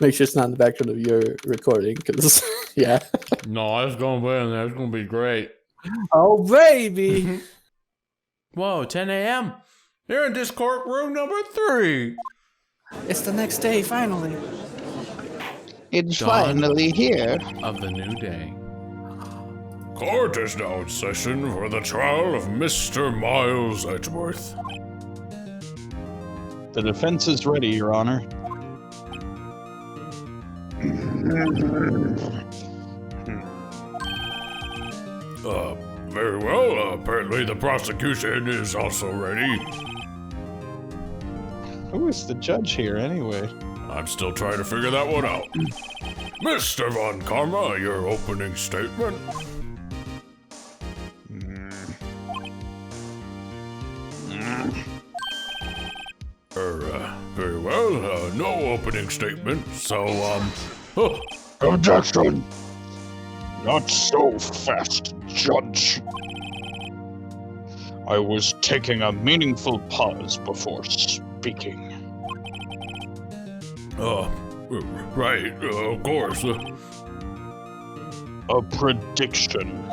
Make sure it's not in the background of your recording, because, yeah. No, it's gonna be in there. It's gonna be great. Oh, baby! Whoa, 10 a.m. You're in Discord room number 3. It's the next day, finally. It's Dawn finally here. of the new day. Court is now in session for the trial of Mr. Miles Edgeworth. The defense is ready, Your Honor. Very well. Apparently the prosecution is also ready. Who is the judge here, anyway? I'm still trying to figure that one out. Mr. Von Karma, your opening statement. Very well. No opening statement, so, Objection! Not so fast, Judge. I was taking a meaningful pause before speaking. Right, of course. A prediction.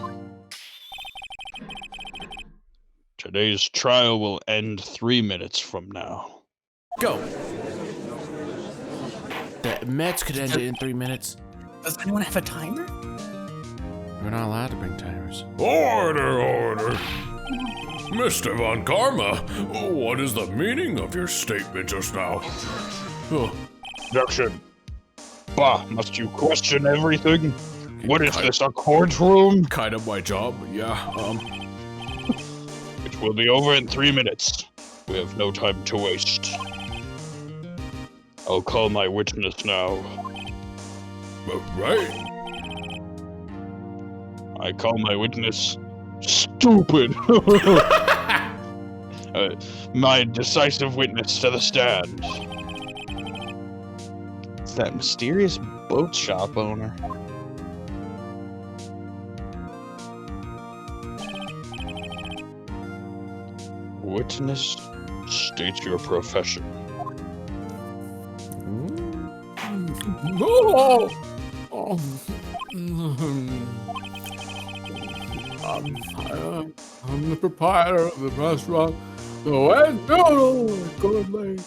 Today's trial will end 3 minutes from now. Go. The Mets could end it in 3 minutes. Does anyone have a timer? We're not allowed to bring timers. Order! Mr. Von Karma, what is the meaning of your statement just now? Objection. Bah, must you question everything? What is this, a courtroom? Kind of my job, yeah, It will be over in 3 minutes. We have no time to waste. I'll call my witness now. Right. I call my witness stupid. My decisive witness to the stand. It's that mysterious boat shop owner. Witness, state your profession. No! I'm the proprietor of the restaurant, the Wet Noodle Gourmet.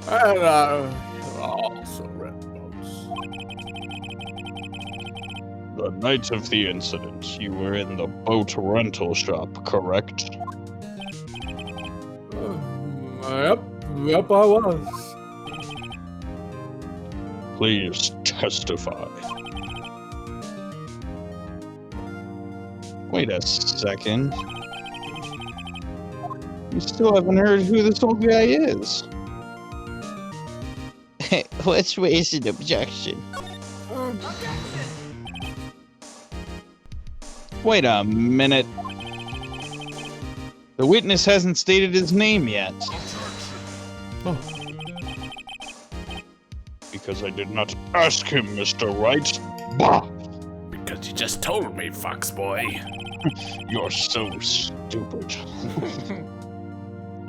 And also rent boats. The night of the incident, you were in the boat rental shop, correct? Yep, I was. Please testify. Wait a second. You still haven't heard who this old guy is. Let's raise an objection. Wait a minute. The witness hasn't stated his name yet. Oh. Because I did not ask him, Mr. Wright. Bah! Because you just told me, Fox Boy. You're so stupid.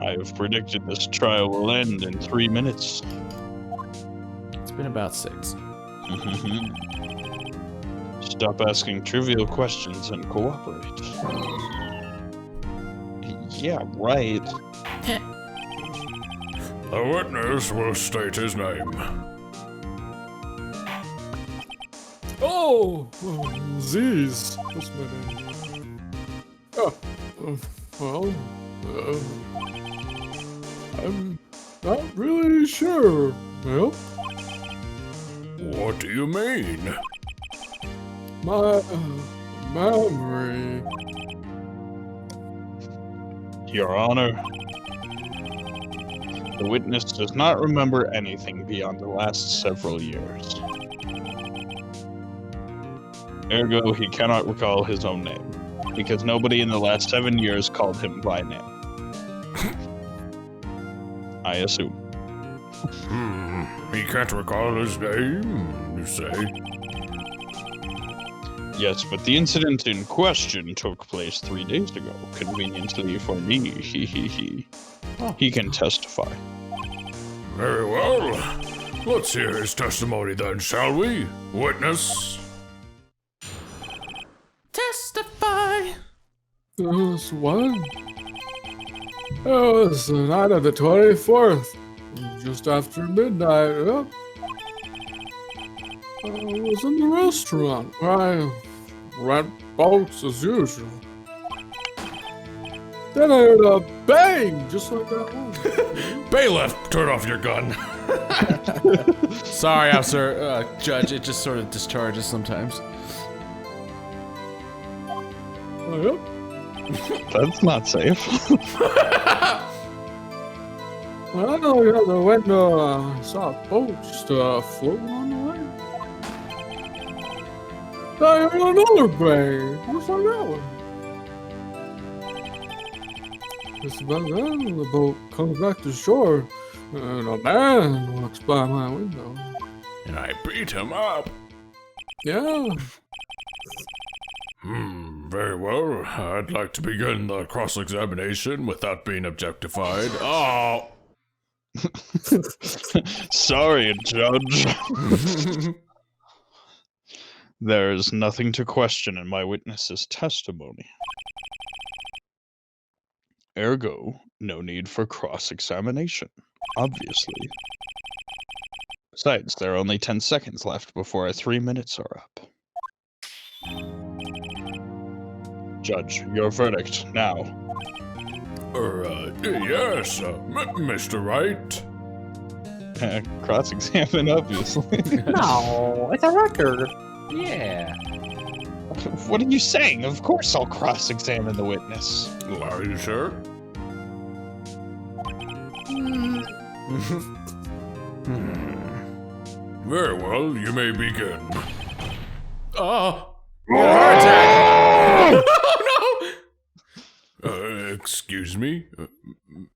I have predicted this trial will end in 3 minutes. It's been about 6. Stop asking trivial questions and cooperate. Yeah, right. The witness will state his name. Oh, Ziz. What's my name? Well, I'm not really sure. Well, What do you mean? my memory. Your Honor, the witness does not remember anything beyond the last several years. Ergo, he cannot recall his own name, because nobody in the last 7 years called him by name. I assume. He can't recall his name, you say? Yes, but the incident in question took place 3 days ago, conveniently for me. He can testify. Very well. Let's hear his testimony then, shall we? Witness. Testify. It was what? It was the night of the 24th, just after midnight. Yep. I was in the restaurant where I rent boats as usual. Then I heard a bang, just like that one. Bailiff, turn off your gun. Sorry, officer, judge, it just sort of discharges sometimes. Oh, yep. That's not safe. When I looked out the window, I saw a boat just floating on the lake. I heard another bang, just like that one. Just about then, the boat comes back to shore, and a man walks by my window. And I beat him up. Yeah. Very well. I'd like to begin the cross-examination without being objectified. Oh! Sorry, Judge. There is nothing to question in my witness's testimony. Ergo, no need for cross-examination, obviously. Besides, there are only 10 seconds left before our 3 minutes are up. Judge, your verdict now. Yes, Mr. Wright. Cross-examine, obviously. No, it's a record. Yeah. What are you saying? Of course I'll cross-examine the witness. Are you sure? Very well, you may begin. Oh! Heart attack! Oh Excuse me?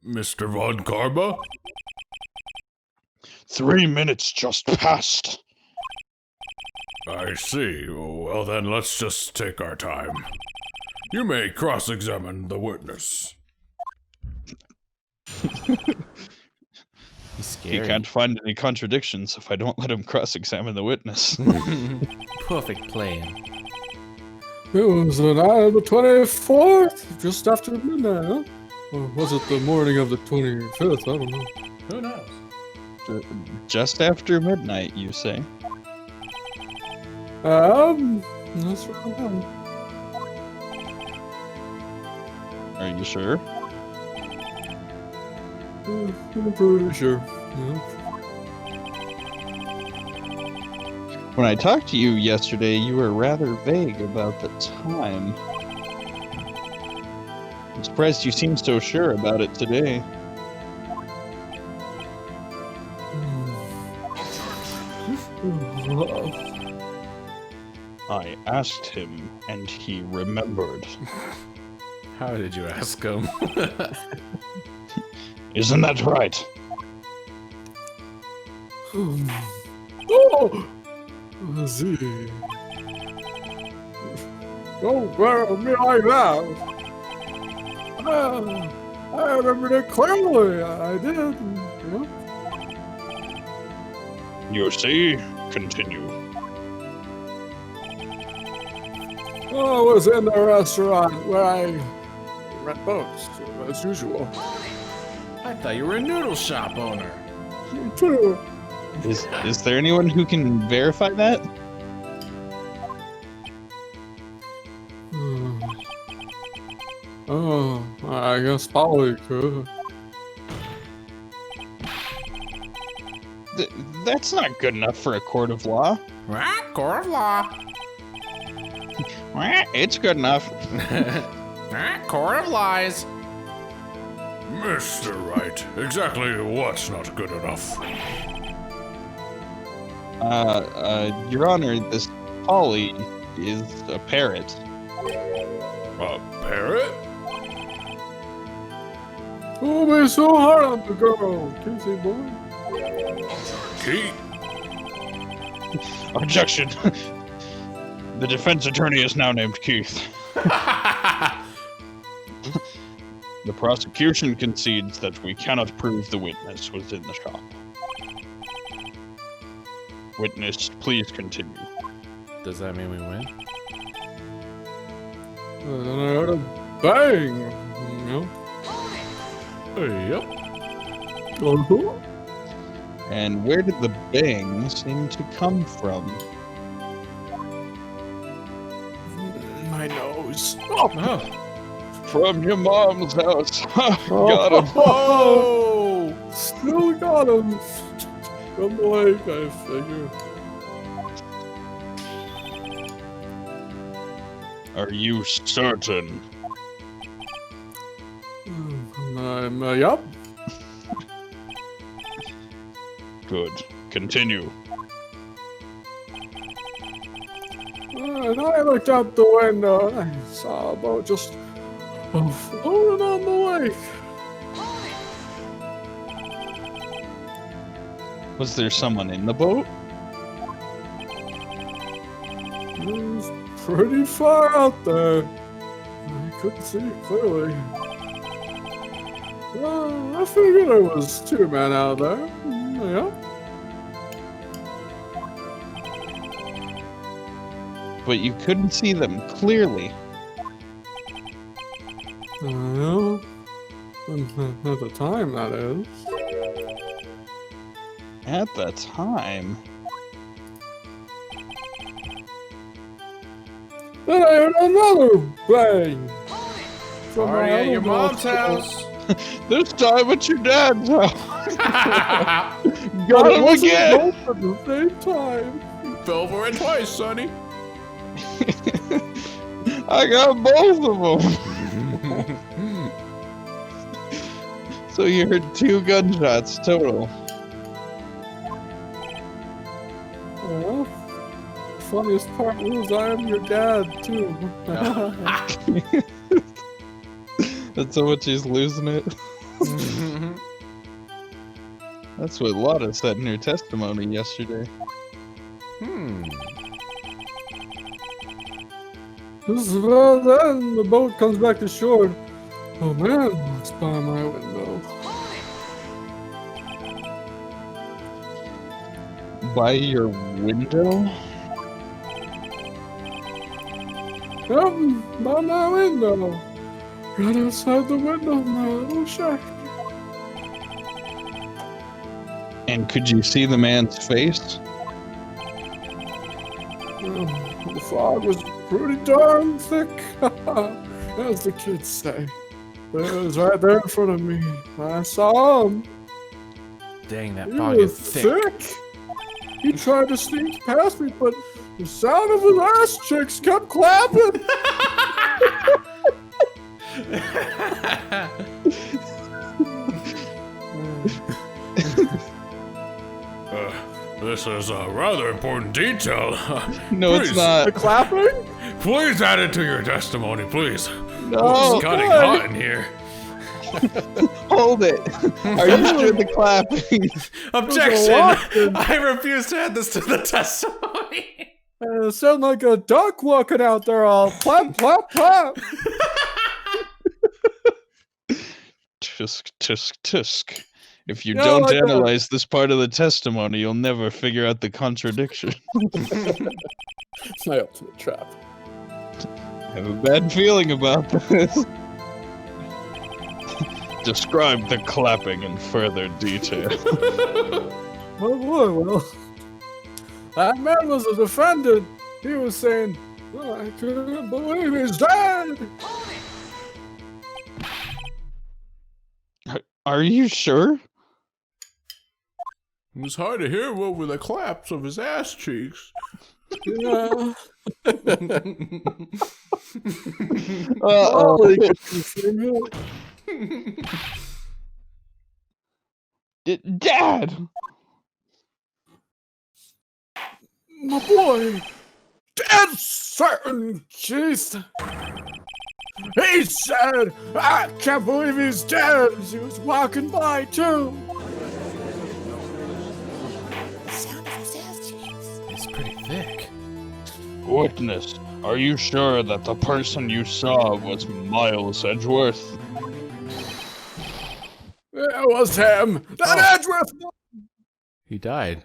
Mr. Von Karma? 3 minutes just passed. I see. Well then, let's just take our time. You may cross-examine the witness. He's He scary. can't find any contradictions if I don't let him cross-examine the witness. Perfect plan. It was the night of the 24th, just after midnight, huh? Or was it the morning of the 25th? I don't know. Who knows? Just after midnight, you say? That's right. Are you sure? I'm pretty sure. Yeah. When I talked to you yesterday, you were rather vague about the time. I'm surprised you seem so sure about it today. I asked him, and he remembered. How did you ask him? Isn't that right? Oh! Let's see. Don't glare at me like that. I remembered it clearly. I did. Yeah. You see? Continue. I was in the restaurant where I rent boats, as usual. I thought you were a noodle shop owner. True. Is there anyone who can verify that? Oh, I guess Polly could. That's not good enough for a court of law. Court of law. It's good enough. Court of lies. Mr. Wright, exactly what's not good enough? Your Honor, this Polly is a parrot. A parrot? Oh, be so hard on the girl, Casey boy. Key? Objection. The defense attorney is now named Keith. The prosecution concedes that we cannot prove the witness was in the shop. Witness, please continue. Does that mean we win? And then I heard a bang. You Yep. know? And where did the bang seem to come from? My nose. Oh. From your mom's house. Got him. Oh! Still got him. From the lake, I figure. Are you certain? Yup. Good. Continue. And I looked out the window and I saw a boat just floating on the lake. Was there someone in the boat? It was pretty far out there. I couldn't see it clearly. I figured there was 2 men out there. Yeah. But you couldn't see them clearly. Yeah. At the time, that is. At the time. Then I heard another bang. From Party my at other your mom's nostril. house. This time at your dad's house. But Got it him wasn't again. both at the same time. Fell for it twice, Sonny. I got both of them. So you heard 2 gunshots total. Well, funniest part was I am your dad too. That's how much he's losing it. That's what Lotta said in her testimony yesterday. Well, then the boat comes back to shore. Oh man, looks by my window. By your window? Yep, by my window. Right outside the window of my little shack. And could you see the man's face? The fog was pretty darn thick, as the kids say. But it was right there in front of me. I saw him. Dang, that He fog was is thick. He tried to sneak past me, but the sound of his ass cheeks kept clapping. This is a rather important detail. No, Please. it's not. The clapping? Please add it to your testimony, please. No, It's cutting good. hot in here. hold it. Are you sure the clapping? Objection! I refuse to add this to the testimony. It sounded like a duck walking out there all clap, clap, clap. Tisk, tisk, tisk. If you Yeah, don't like that. analyze this part of the testimony, you'll never figure out the contradiction. It's my ultimate trap. I have a bad feeling about this. Describe the clapping in further detail. Oh boy, well, that man was a defendant. He was saying, "Oh, I couldn't believe he's dead." Are you sure? It was hard to hear over the claps of his ass cheeks. Yeah. Uh-oh. he could confirm it. Dad! My boy, dead certain, jeez. He said, "I can't believe he's dead." As he was walking by too. It's pretty thick. Witness, are you sure that the person you saw was Miles Edgeworth? It was him. That Edgeworth. He died.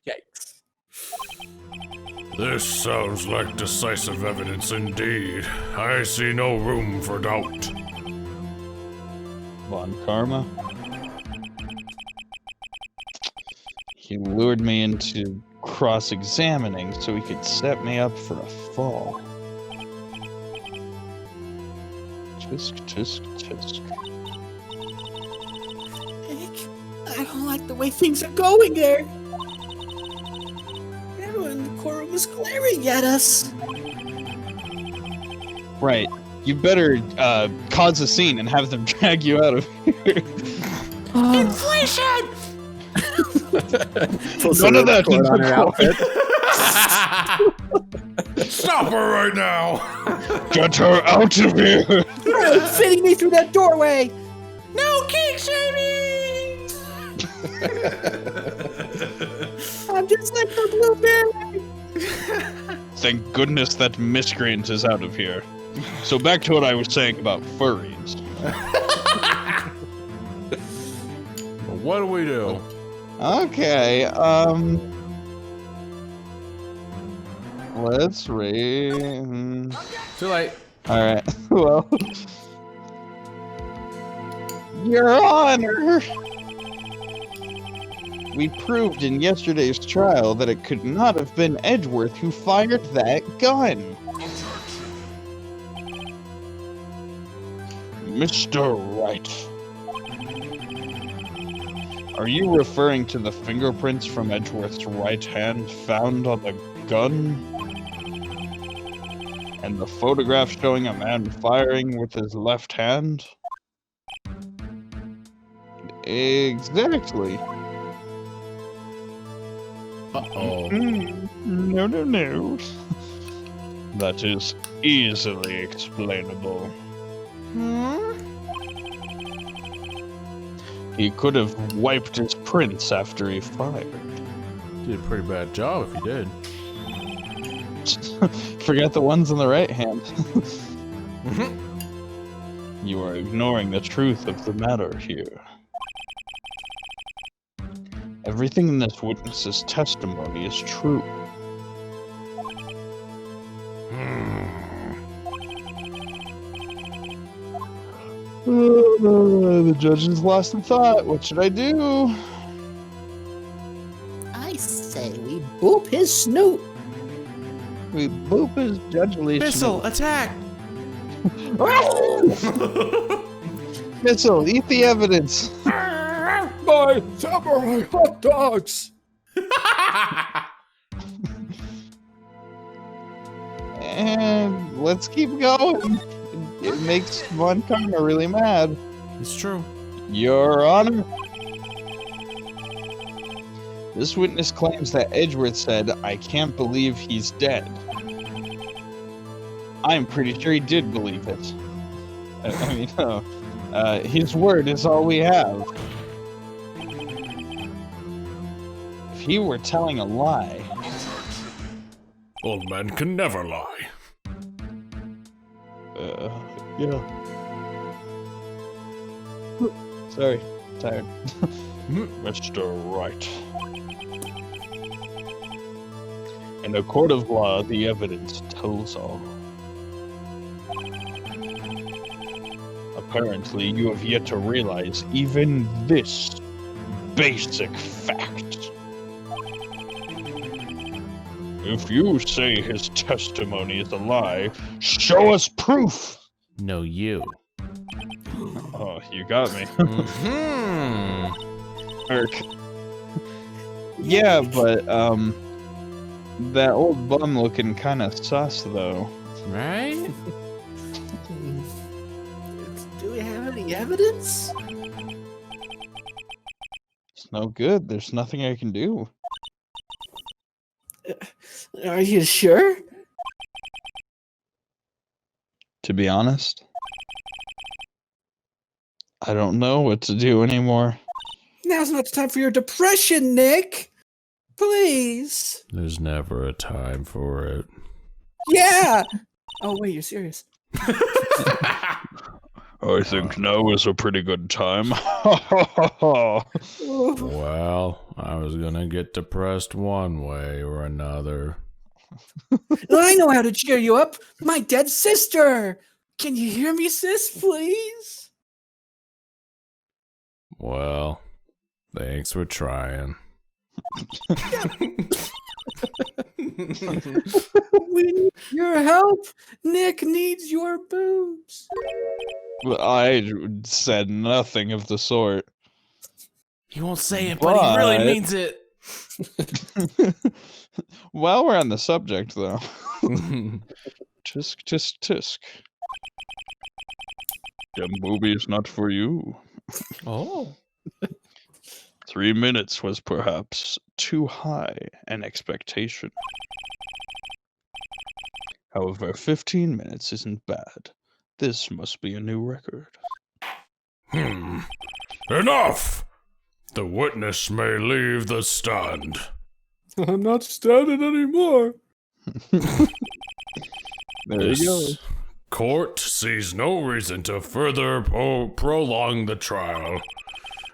Yikes. This sounds like decisive evidence indeed. I see no room for doubt. Von Karma? He lured me into cross-examining so he could set me up for a fall. Tisk, tisk, tisk. I don't like the way things are going there. Everyone in the courtroom is glaring at us. Right. You better cause a scene and have them drag you out of here. Inflation! None of that on her outfit. Stop her right now! Get her out of here! You're fitting me through that doorway. No king shaming! I'm just like the blueberry. Thank goodness that miscreant is out of here. So back to what I was saying about furries. What do we do? Okay, let's read. Too late. Alright, well. Your Honor! We proved in yesterday's trial that it could not have been Edgeworth who fired that gun. Mr. Wright. Are you referring to the fingerprints from Edgeworth's right hand found on the gun? And the photograph showing a man firing with his left hand? Exactly. Uh-oh. No, no, no. That is easily explainable. He could have wiped his prints after he fired. Did a pretty bad job if he did. Forget the ones on the right hand. You are ignoring the truth of the matter here. Everything in this witness's testimony is true. The judge is lost in thought. What should I do? I say we boop his snoot. We boop his judgely. Missile, attack! Missile, eat the evidence. My samurai hot dogs. And let's keep going. It makes Von Karma really mad. It's true. Your Honor. This witness claims that Edgeworth said, "I can't believe he's dead." I'm pretty sure he did believe it. I mean, his word is all we have. If he were telling a lie... Old men can never lie. Yeah. Sorry, tired. Mr. Wright. In a court of law, the evidence tells all. Apparently, you have yet to realize even this basic fact. If you say his testimony is a lie, show us proof! No, you. Oh, you got me. Irk. Yeah, but, that old bum looking kinda sus, though. Right? Do we have any evidence? It's no good. There's nothing I can do. Are you sure? To be honest, I don't know what to do anymore. Now's not the time for your depression, Nick. Please. There's never a time for it. Yeah. Oh, wait, you're serious? I think now is a pretty good time. Well, I was gonna get depressed one way or another. I know how to cheer you up. My dead sister. Can you hear me, sis, please? Well, thanks for trying. We need your help. Nick needs your boobs. I said nothing of the sort. He won't say it, but he really But- means it. While we're on the subject, though. Tisk, tisk, tisk. Them boobies not for you. Oh. 3 minutes was perhaps too high an expectation. However, 15 minutes isn't bad. This must be a new record. Enough! The witness may leave the stand. I'm not standing anymore. There you go. This court sees no reason to further prolong the trial,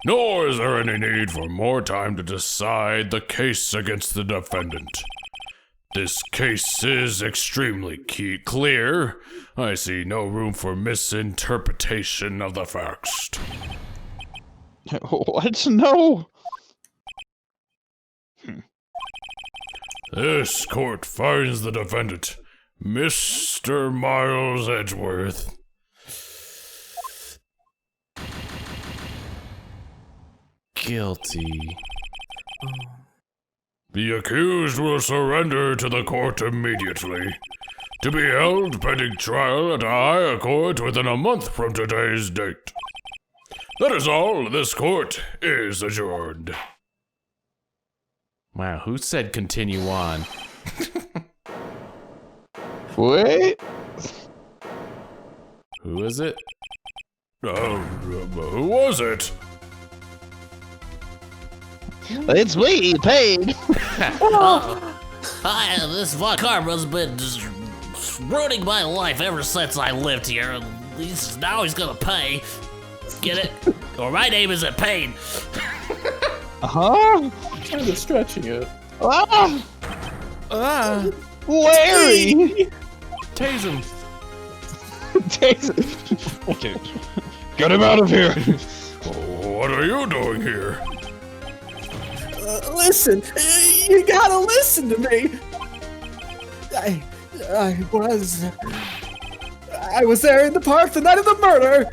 nor is there any need for more time to decide the case against the defendant. This case is extremely clear. I see no room for misinterpretation of the facts. What? No! This court finds the defendant, Mr. Miles Edgeworth, Guilty. The accused will surrender to the court immediately, to be held pending trial at a higher court within a month from today's date. That is all. This court is adjourned. Wow, who said continue on? Wait! Who is it? Who was it? It's me, Pain! Hi, this Von Karma's been just ruining my life ever since I lived here. Now he's gonna pay. Get it? Or my name isn't Pain. Huh? Kind of stretching it. Ah! Ah! Larry! Tase him! Okay. Get him out of here! What are you doing here? Listen, you gotta listen to me. I was there in the park the night of the murder.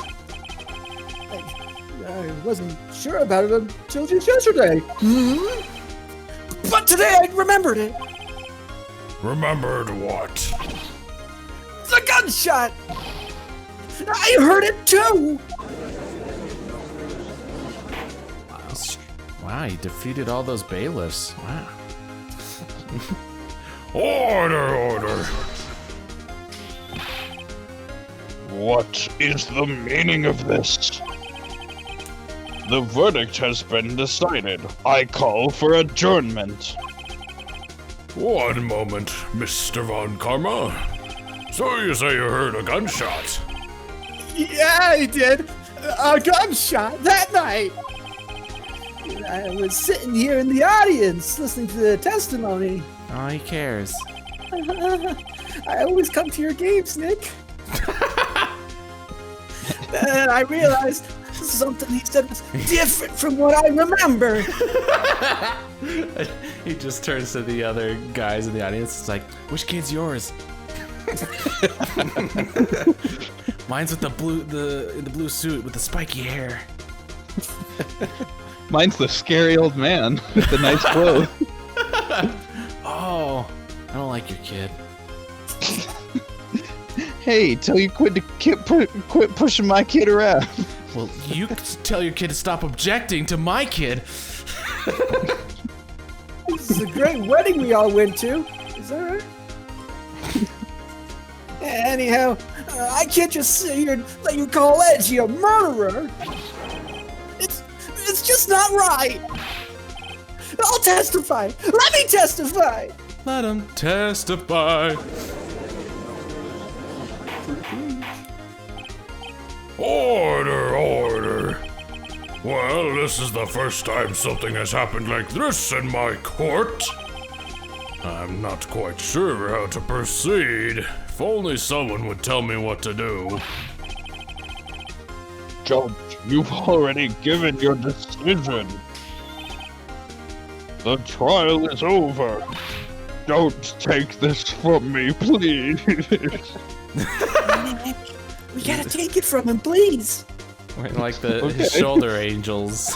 I wasn't sure about it until just yesterday. But today I remembered it. Remembered what? The gunshot. I heard it too. Wow, he defeated all those bailiffs. Wow. Order! What is the meaning of this? The verdict has been decided. I call for adjournment. One moment, Mr. Von Karma. So you say you heard a gunshot? Yeah, I did. A gunshot that night. I was sitting here in the audience listening to the testimony. Oh, he cares. I always come to your games, Nick. And I realized something he said was different from what I remember. He just turns to the other guys in the audience. It's like, which kid's yours? Mine's with the blue suit with the spiky hair. Mine's the scary old man with the nice clothes. Oh, I don't like your kid. Hey, tell you quit pushing my kid around. Well, you tell your kid to stop objecting to my kid. This is a great wedding we all went to. Is that right? Anyhow, I can't just sit here and let you call Edgy a murderer. It's just not right. I'll testify. Let me testify. Let him testify. Order, order. Well, this is the first time something has happened like this in my court. I'm not quite sure how to proceed. If only someone would tell me what to do. Judge, you've already given your decision. The trial is over. Don't take this from me, please. We gotta take it from him, please. We're like his shoulder angels.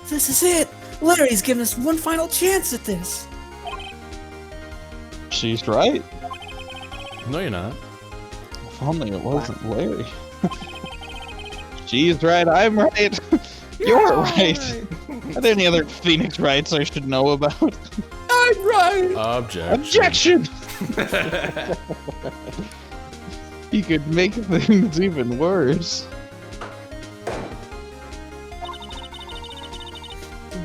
This is it. Larry's giving us one final chance at this. She's right. No, you're not. If only it wasn't Larry. She's right, I'm right. You're right. Are there any other Phoenix rights I should know about? I'm right. Objection! He could make things even worse.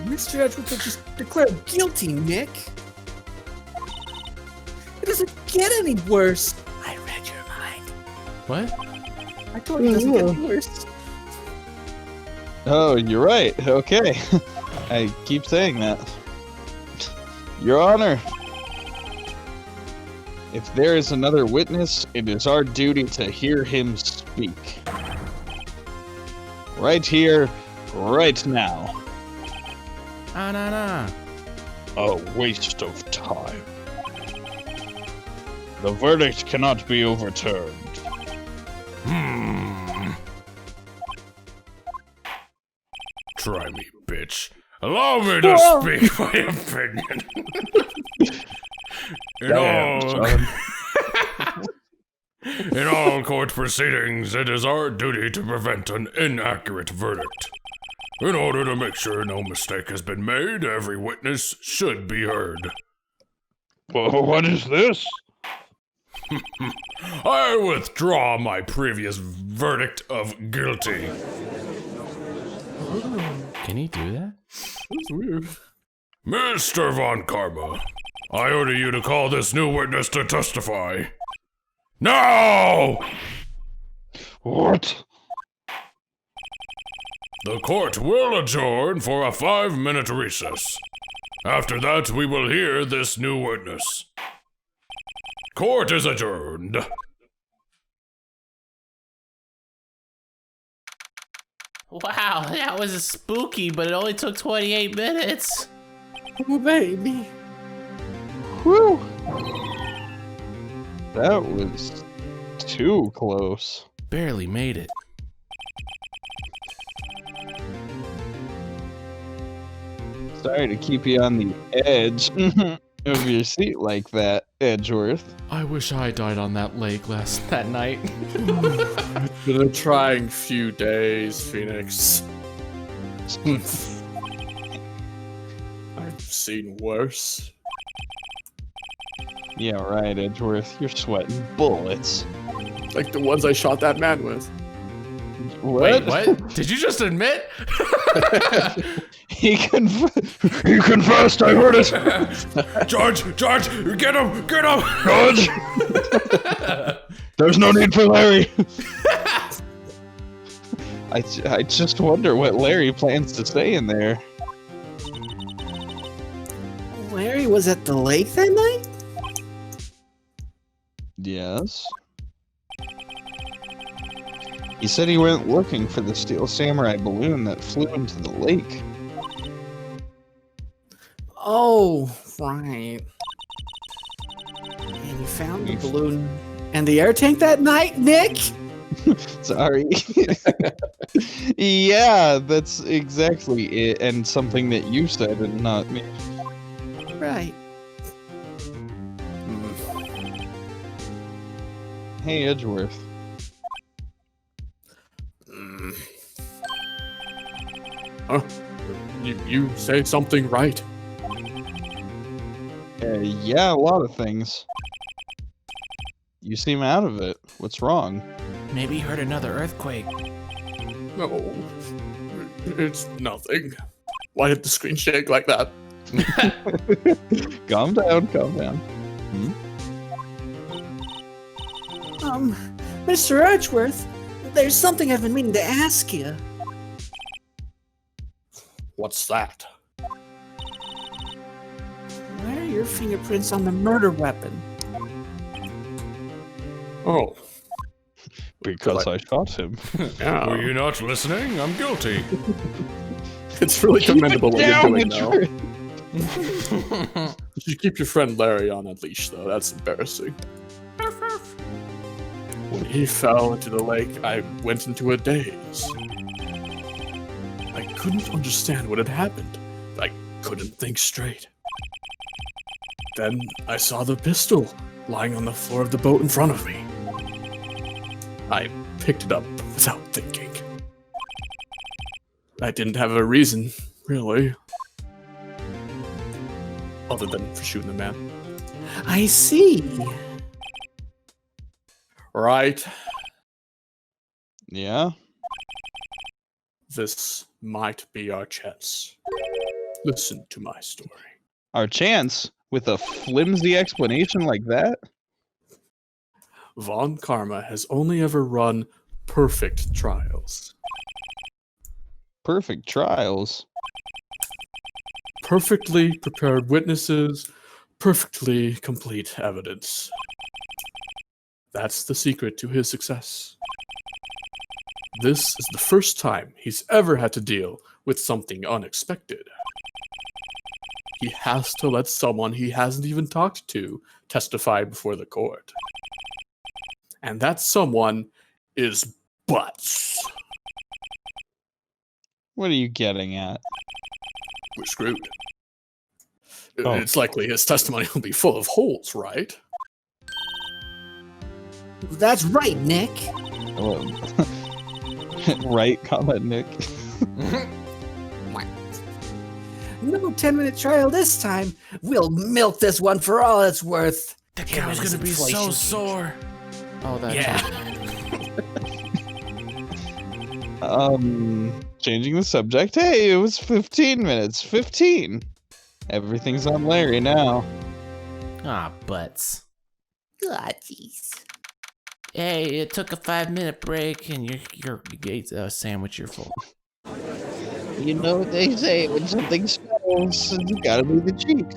Mr. Edgeworth was just declared guilty, Nick. It doesn't get any worse. I read your mind. What? I told you it doesn't get any worse. Oh, you're right. Okay. I keep saying that. Your Honor, if there is another witness, it is our duty to hear him speak. Right here, right now. Nah. A waste of time. The verdict cannot be overturned. Try me, bitch. Allow me to speak my opinion. In all court proceedings, it is our duty to prevent an inaccurate verdict. In order to make sure no mistake has been made, every witness should be heard. Well, what is this? I withdraw my previous verdict of guilty. Can he do that? That's weird. Mr. Von Karma, I order you to call this new witness to testify. Now! What? The court will adjourn for a 5-minute recess. After that, we will hear this new witness. Court is adjourned. Wow, that was spooky, but it only took 28 minutes. Oh, baby. Whew. That was too close. Barely made it. Sorry to keep you on the edge of your seat like that, Edgeworth. I wish I died on that lake that night. It's been a trying few days, Phoenix. I've seen worse. Yeah, right, Edgeworth. You're sweating bullets. Like the ones I shot that man with. What? Wait, what? Did you just admit? He confessed, I heard it! George, get him! George! There's no need for Larry! I just wonder what Larry plans to say in there. Larry was at the lake that night? Yes. He said he went looking for the Steel Samurai balloon that flew into the lake. Oh, right. And you found the balloon and the air tank that night, Nick? Sorry. Yeah, that's exactly it, and something that you said and not me. Right. Hey, Edgeworth. Huh? You say something right. Yeah, a lot of things. You seem out of it. What's wrong? Maybe he heard another earthquake. No, it's nothing. Why did the screen shake like that? Calm down, calm down. Mr. Edgeworth, there's something I've been meaning to ask you. What's that? Why are your fingerprints on the murder weapon? Oh, Because I shot him. yeah. Were you not listening? I'm guilty. It's really commendable what you're doing now. Edgeworth. You should keep your friend Larry on a leash, though. That's embarrassing. When he fell into the lake, I went into a daze. I couldn't understand what had happened. I couldn't think straight. Then I saw the pistol lying on the floor of the boat in front of me. I picked it up without thinking. I didn't have a reason, really. Other than for shooting the man. I see. Right? Yeah? This might be our chance. Listen to my story. Our chance? With a flimsy explanation like that? Von Karma has only ever run perfect trials. Perfect trials. Perfectly prepared witnesses, perfectly complete evidence. That's the secret to his success. This is the first time he's ever had to deal with something unexpected. He has to let someone he hasn't even talked to testify before the court. And that someone is Butts. What are you getting at? We're screwed. Oh. It's likely his testimony will be full of holes, right? That's right, Nick. Oh. Right, comment Nick. No 10-minute trial this time. We'll milk this one for all it's worth. The cow's gonna be so sore. Oh, that. Yeah. Changing the subject. Hey, it was 15 minutes. 15. Everything's on Larry now. Ah, butts. Ah, jeez. Hey, it took a 5-minute break, and you ate a sandwich. You're full. You know what they say, when something smells, it's gotta be the cheeks.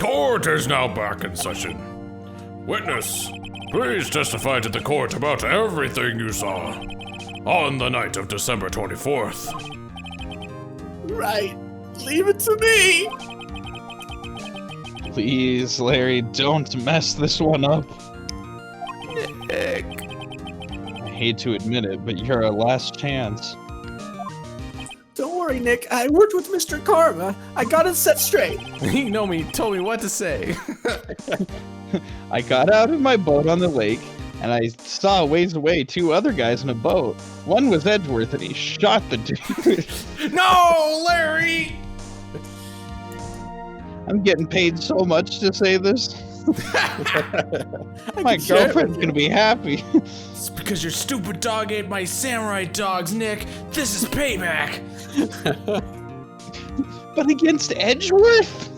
Court is now back in session. Witness, please testify to the court about everything you saw on the night of December 24th. Right. Leave it to me. Please, Larry, don't mess this one up. Nick. I hate to admit it, but you're our last chance. Don't worry, Nick. I worked with Mr. Karma. I got it set straight. You know me. Told me what to say. I got out of my boat on the lake, and I saw a ways away 2 other guys in a boat. One was Edgeworth, and he shot the dude. No, Larry. I'm getting paid so much to say this. My girlfriend's gonna be happy. It's because your stupid dog ate my samurai dogs, Nick. This is payback. But against Edgeworth?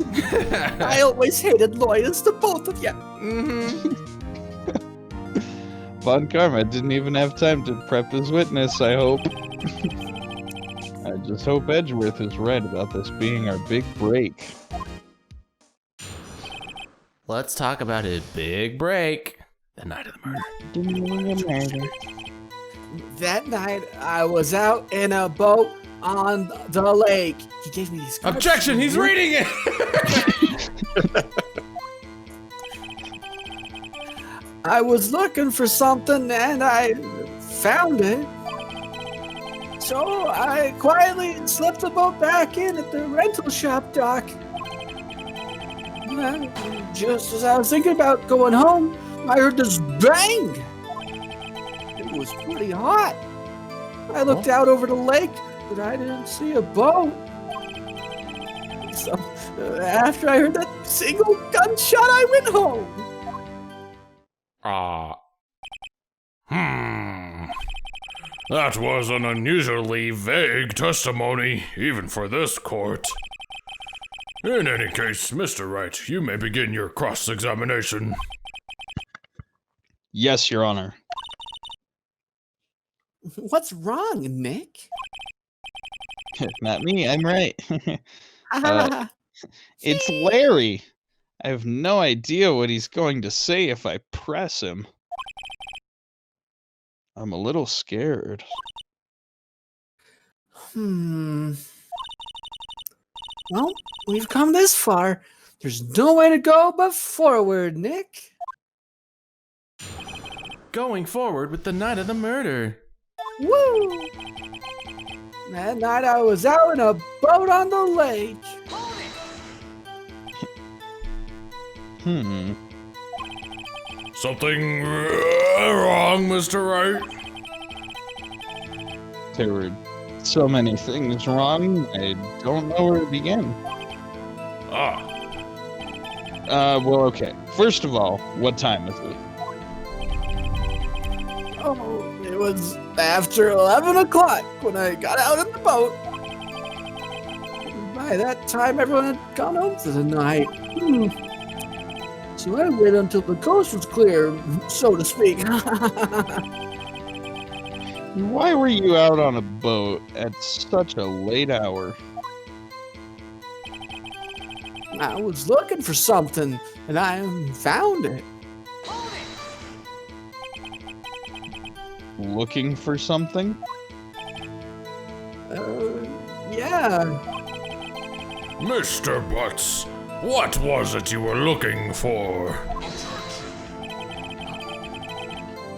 I always hated lawyers, the both of you. Von Karma didn't even have time to prep his witness, I hope. I just hope Edgeworth is right about this being our big break. Let's talk about his big break. The night of the murder. That night, I was out in a boat on the lake. He gave me these cards. Objection! He's reading it. I was looking for something and I found it. So I quietly slipped the boat back in at the rental shop dock. Well, just as I was thinking about going home, I heard this bang. It was pretty hot. I looked out over the lake, but I didn't see a boat. So after I heard that single gunshot, I went home. That was an unusually vague testimony, even for this court. In any case, Mr. Wright, you may begin your cross-examination. Yes, Your Honor. What's wrong, Nick? Not me, I'm right. It's Larry. I have no idea what he's going to say if I press him. I'm a little scared. Well, we've come this far. There's no way to go but forward, Nick. Going forward with the night of the murder. Woo! That night I was out in a boat on the lake. Something wrong, Mr. Wright? There were so many things wrong, I don't know where to begin. Well, okay. First of all, what time is it? Oh, it was after 11 o'clock when I got out in the boat. By that time, everyone had gone home for the night. So I waited until the coast was clear, so to speak. Why were you out on a boat at such a late hour? I was looking for something, and I found it. Looking for something? Yeah. Mr. Butts, what was it you were looking for?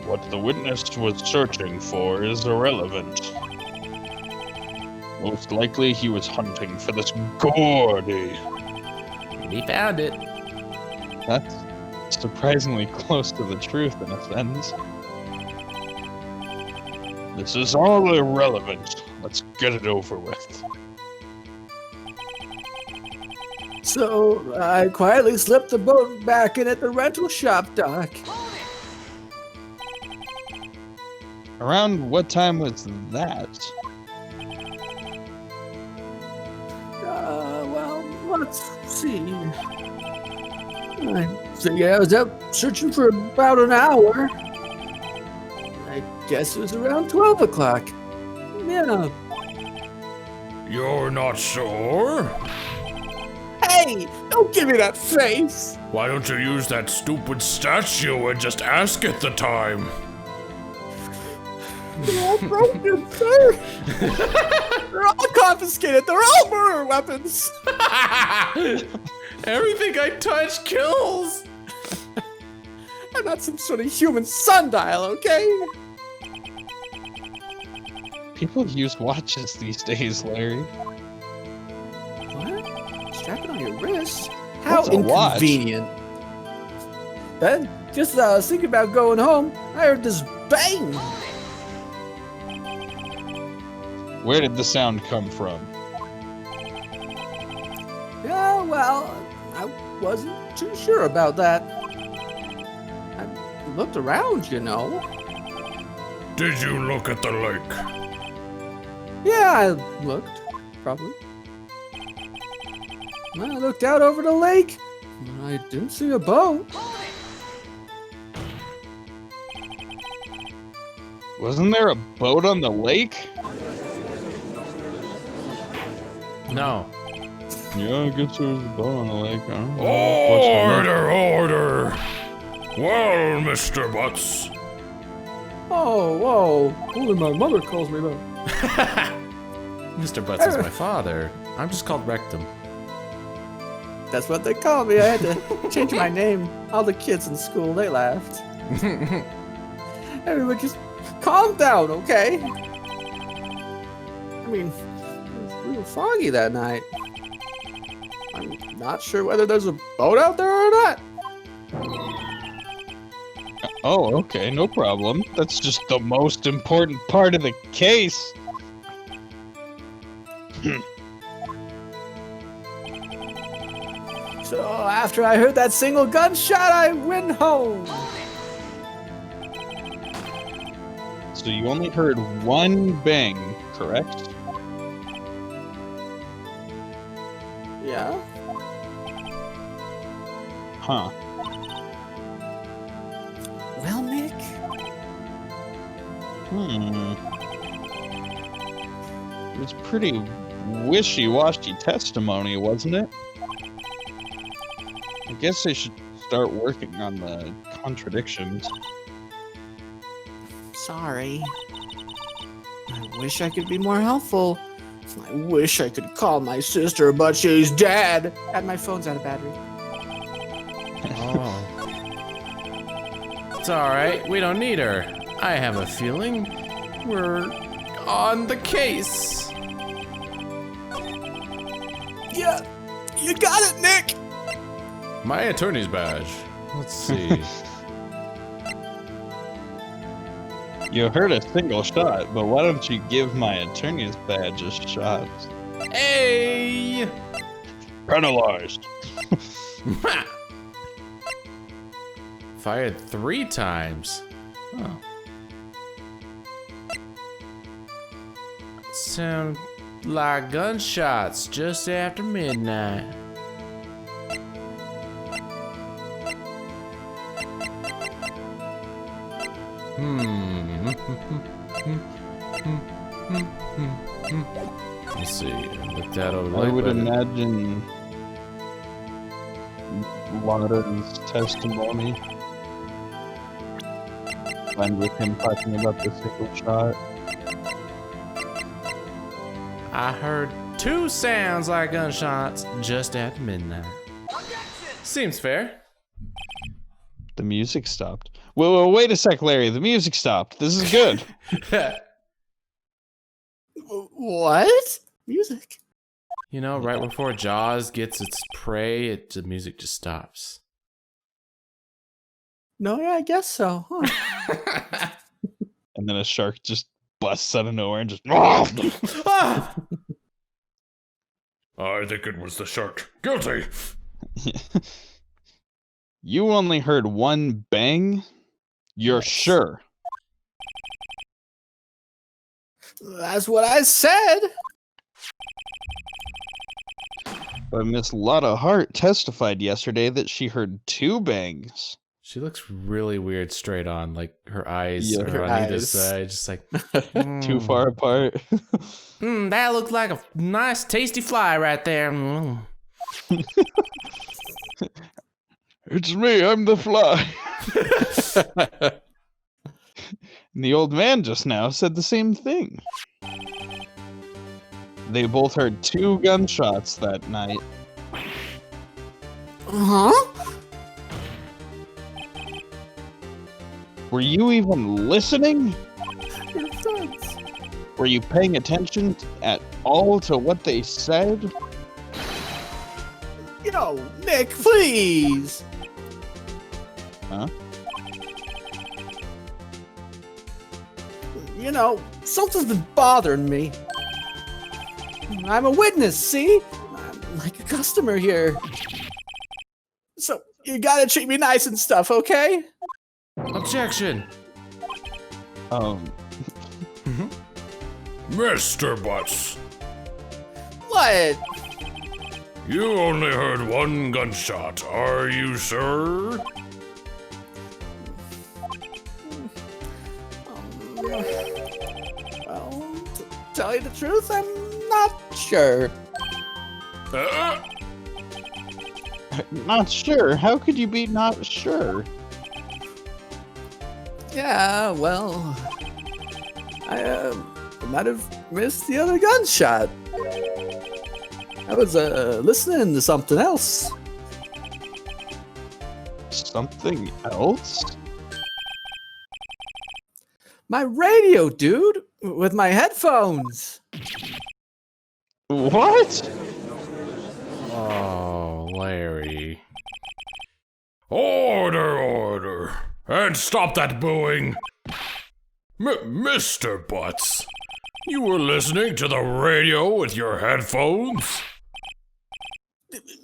What the witness was searching for is irrelevant. Most likely he was hunting for this Gordy. We found it. That's surprisingly close to the truth in a sense. This is all irrelevant. Let's get it over with. So I quietly slipped the boat back in at the rental shop dock. Around what time was that? Well, let's see. I think I was out searching for about an hour. I guess it was around 12 o'clock. Yeah. You're not sure? Hey, don't give me that face. Why don't you use that stupid statue and just ask it the time? They're all broken, sir. They're all confiscated. They're all murder weapons. Everything I touch kills. I'm not some sort of human sundial, okay? People use watches these days, Larry. What? Strap it on your wrist? How What's a watch? inconvenient. Then, just as I was thinking about going home, I heard this bang. Where did the sound come from? Yeah, well, I wasn't too sure about that. I looked around, you know. Did you look at the lake? Yeah, I looked, probably. I looked out over the lake, and I didn't see a boat. Wasn't there a boat on the lake? No. Yeah, I guess there was a boat on the lake. I don't know. Order! Well, Mr. Butts, Oh, whoa. Only my mother calls me that. Mr. Butts is my father. I'm just called Rectum. That's what they call me. I had to change my name. All the kids in school, they laughed. Everyone just calm down, okay? I mean, it was real foggy that night. I'm not sure whether there's a boat out there or not. Oh, okay, no problem. That's just the most important part of the case. So after I heard that single gunshot, I went home. So you only heard one bang, correct? Yeah? Huh. Well, Nick, It was pretty wishy-washy testimony, wasn't it? I guess they should start working on the contradictions. sorry. I wish I could be more helpful. I wish I could call my sister, but she's dead. And my phone's out of battery. Oh. It's alright, we don't need her. I have a feeling we're on the case. Yeah, you got it, Nick. My attorney's badge. Let's see. You heard a single shot, but why don't you give my attorney's badge a shot? Hey! Penalized. Fired 3 times. Oh. Sound like gunshots just after midnight. Let's see. Look that over. I would imagine Lara's testimony and with him talking about the single shot. I heard 2 sounds like gunshots just after midnight. Seems fair. The music stopped. Whoa, wait a sec, Larry. The music stopped. This is good. What? Music? You know, right before Jaws gets its prey, the music just stops. No, yeah, I guess so. Huh? And then a shark just busts out of nowhere and just. Ah! I think it was the shark. Guilty! You only heard one bang? You're sure? That's what I said. But Miss Lotta Hart testified yesterday that she heard 2 bangs. She looks really weird straight on, like her eyes Yeah, are her on either eyes. side, just like Too far apart. That looked like a nice, tasty fly right there. It's me, I'm the fly. And the old man just now said the same thing. They both heard 2 gunshots that night. Huh? Were you even listening? We're friends. Were you paying attention at all to what they said? Yo, Nick, please. Huh? You know, something's been bothering me. I'm a witness, see? I'm like a customer here. So, you gotta treat me nice and stuff, okay? Objection. Mr. Butts, What? you only heard 1 gunshot. Are you sure? Well, to tell you the truth, I'm not sure. Not sure. How could you be not sure? Yeah, well, I might have missed the other gunshot. I was listening to something else. Something else? My radio, dude, with my headphones. What? Oh, Larry. Order, order. And stop that booing. Mr. Butts, you were listening to the radio with your headphones?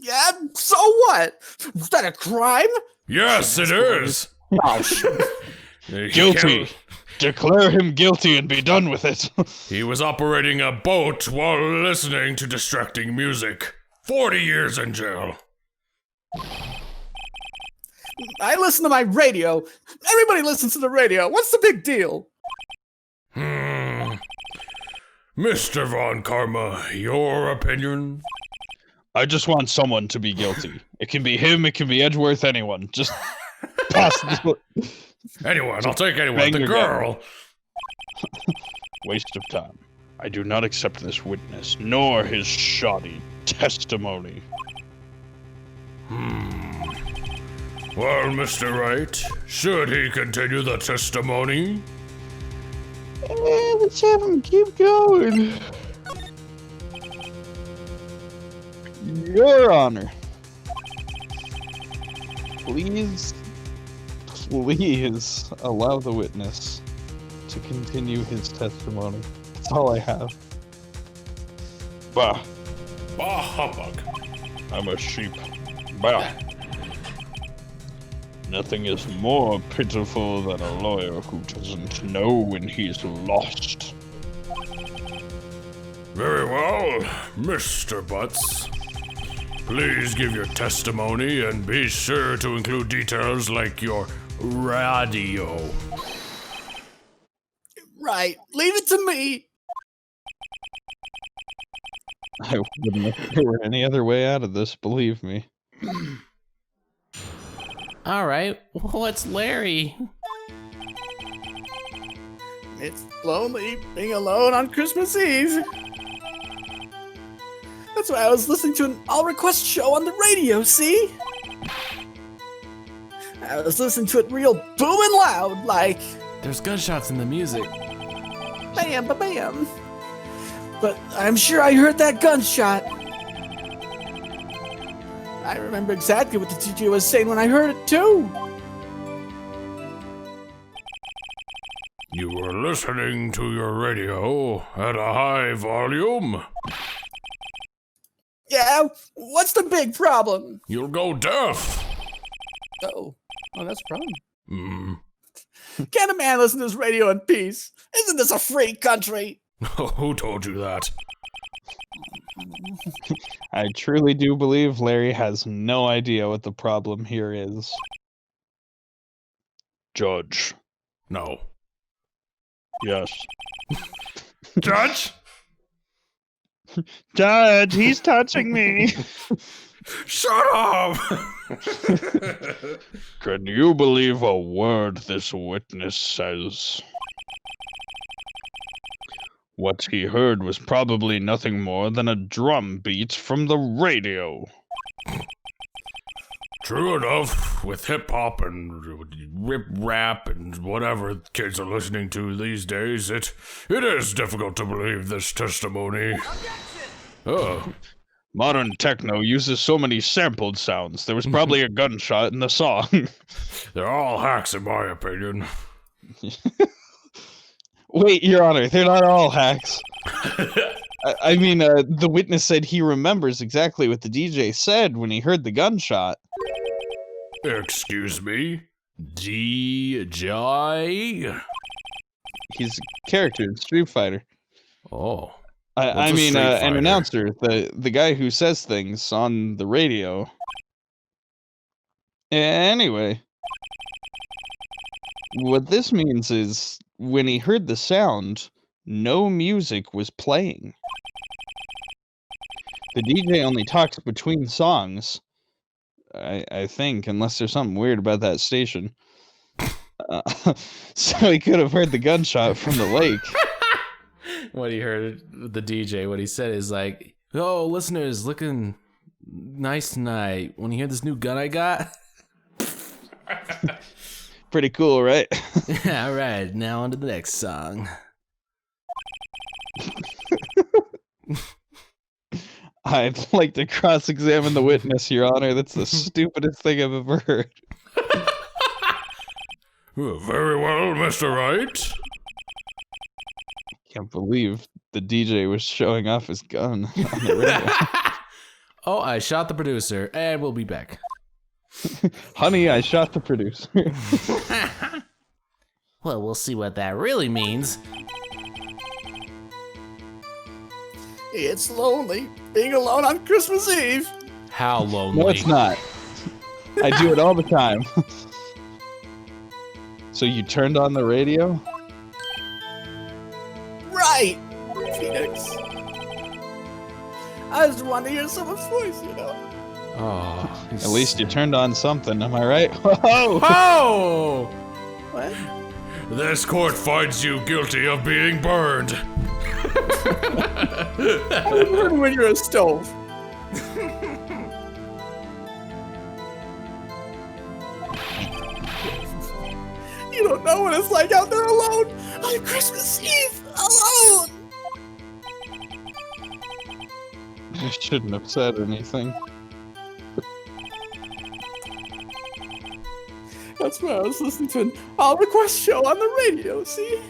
Yeah, so what? Is that a crime? Yes, it is. Oh, shit. You Guilty. Declare him guilty and be done with it. He was operating a boat while listening to distracting music. 40 years in jail. I listen to my radio. Everybody listens to the radio. What's the big deal? Mr. Von Karma, your opinion? I just want someone to be guilty. It can be him, it can be Edgeworth, anyone. Just pass the... Anyone, I'll take anyone. bang The your girl. Waste of time. I do not accept this witness, nor his shoddy testimony. Well, Mr. Wright, should he continue the testimony? Let's have him keep going. Your Honor. Please allow the witness to continue his testimony. That's all I have. Bah, Bah humbug. I'm a sheep. Bah. Nothing is more pitiful than a lawyer who doesn't know when he's lost. Very well, Mr. Butts. Please give your testimony and be sure to include details like your radio. Right. Leave it to me. I wouldn't if there were any other way out of this, believe me. All right, what's Larry? It's lonely being alone on Christmas Eve. That's why I was listening to an all-request show on the radio, see? I was listening to it real booming loud, like There's gunshots in the music. bam, ba-bam. But I'm sure I heard that gunshot. I remember exactly what the DJ was saying when I heard it, too. You were listening to your radio at a high volume. Yeah, what's the big problem? You'll go deaf. Oh, that's a problem. Hmm. Can a man listen to his radio in peace? Isn't this a free country? Who told you that? I truly do believe Larry has no idea what the problem here is. Judge. No. Yes. Judge? Judge, he's touching me. Shut up! Can you believe a word this witness says? What he heard was probably nothing more than a drum beat from the radio. True enough, with hip-hop and rip-rap and whatever kids are listening to these days, it is difficult to believe this testimony. Oh. Modern techno uses so many sampled sounds. There was probably a gunshot in the song. They're all hacks in my opinion. Wait, Your Honor, they're not all hacks. I mean, the witness said he remembers exactly what the DJ said when he heard the gunshot. Excuse me? DJ? He's a character in Street Fighter. Oh. I a mean, Street an Fighter? announcer, the guy who says things on the radio. Anyway, what this means is when he heard the sound, no music was playing. The DJ only talks between songs, I think, unless there's something weird about that station. So he could have heard the gunshot from the lake. What he heard, the DJ, what he said is like, "Oh, listeners, looking nice tonight. Want to hear this new gun I got?" Pretty cool, right? All right, now on to the next song. I'd like to cross-examine the witness, Your Honor. That's the stupidest thing I've ever heard. Very well, Mr. Wright. Can't believe the DJ was showing off his gun on the radio. Oh, I shot the producer, and we'll be back. Honey, I shot the producer. Well, we'll see what that really means. It's lonely being alone on Christmas Eve. How lonely. No, it's not. I do it all the time. So you turned on the radio? Right, Phoenix. I just want to hear someone's voice, you know? Oh, At least you turned on something, am I right? Whoa! Oh! What? This court finds you guilty of being burned. I would burn when you're a stove. You don't know what it's like out there alone on Christmas Eve, alone. I shouldn't have said anything. That's why I was listening to an All Request show on the radio, see?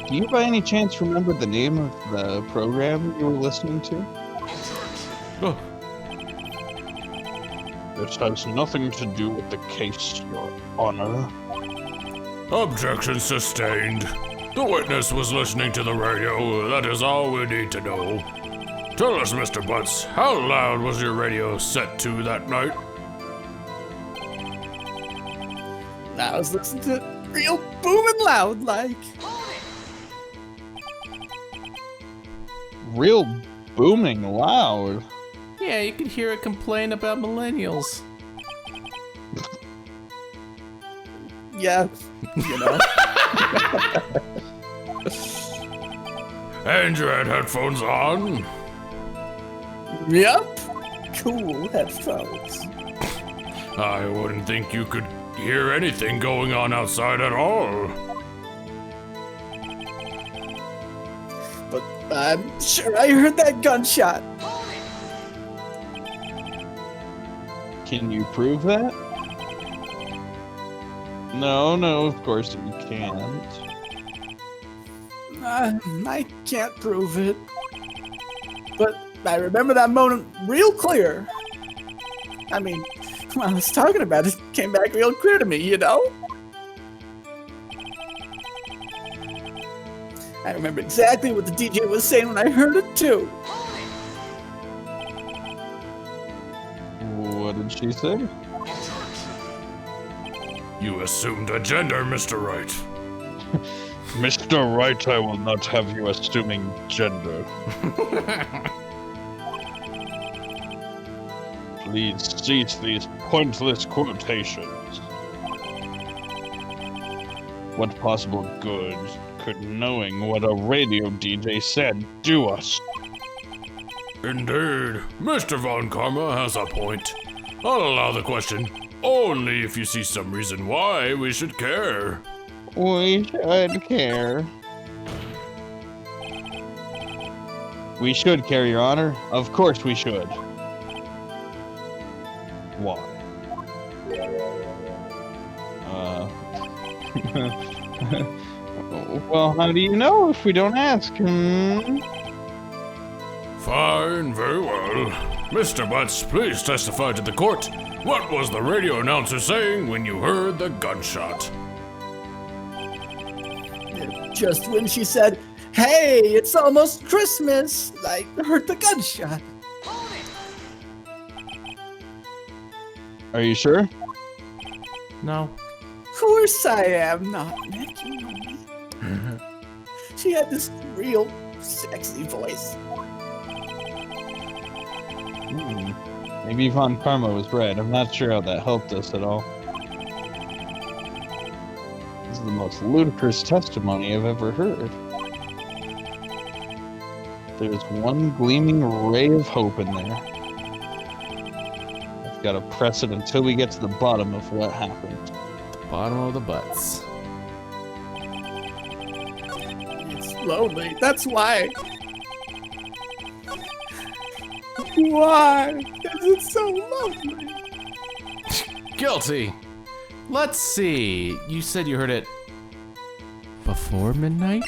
Do you by any chance remember the name of the program you were listening to? Oh, This has nothing to do with the case, Your Honor. Objection sustained. The witness was listening to the radio. That is all we need to know. Tell us, Mr. Butts, how loud was your radio set to that night? I was listening to it real booming loud, like. Real booming loud. yeah, you could hear it complain about millennials. Yeah, you know. And you had headphones on? Yep. Cool headphones. I wouldn't think you could hear anything going on outside at all. But I'm sure I heard that gunshot. Can you prove that? No, of course you can't. I can't prove it. But I remember that moment real clear. I mean, when I was talking about it, it came back real clear to me, you know? I remember exactly what the DJ was saying when I heard it, too. What did she say? You assumed a gender, Mr. Wright. Mr. Wright, I will not have you assuming gender. Please cease these pointless quotations. What possible good could knowing what a radio DJ said do us? Indeed, Mr. Von Karma has a point. I'll allow the question only if you see some reason why we should care. We should care. We should care, Your Honor. Of course we should. Why? Well, how do you know if we don't ask? Fine, very well. Mr. Butts, please testify to the court. What was the radio announcer saying when you heard the gunshot? Just when she said, "Hey, it's almost Christmas," I heard the gunshot. Are you sure? No. Of course I am not, Nick. You know me. She had this real sexy voice. Maybe Von Karma was right. I'm not sure how that helped us at all. This is the most ludicrous testimony I've ever heard. There's one gleaming ray of hope in there. I've got to press it until we get to the bottom of what happened. Bottom of the butts. It's lonely. That's why. Why is it so lonely? Guilty. Let's see. You said you heard it before midnight?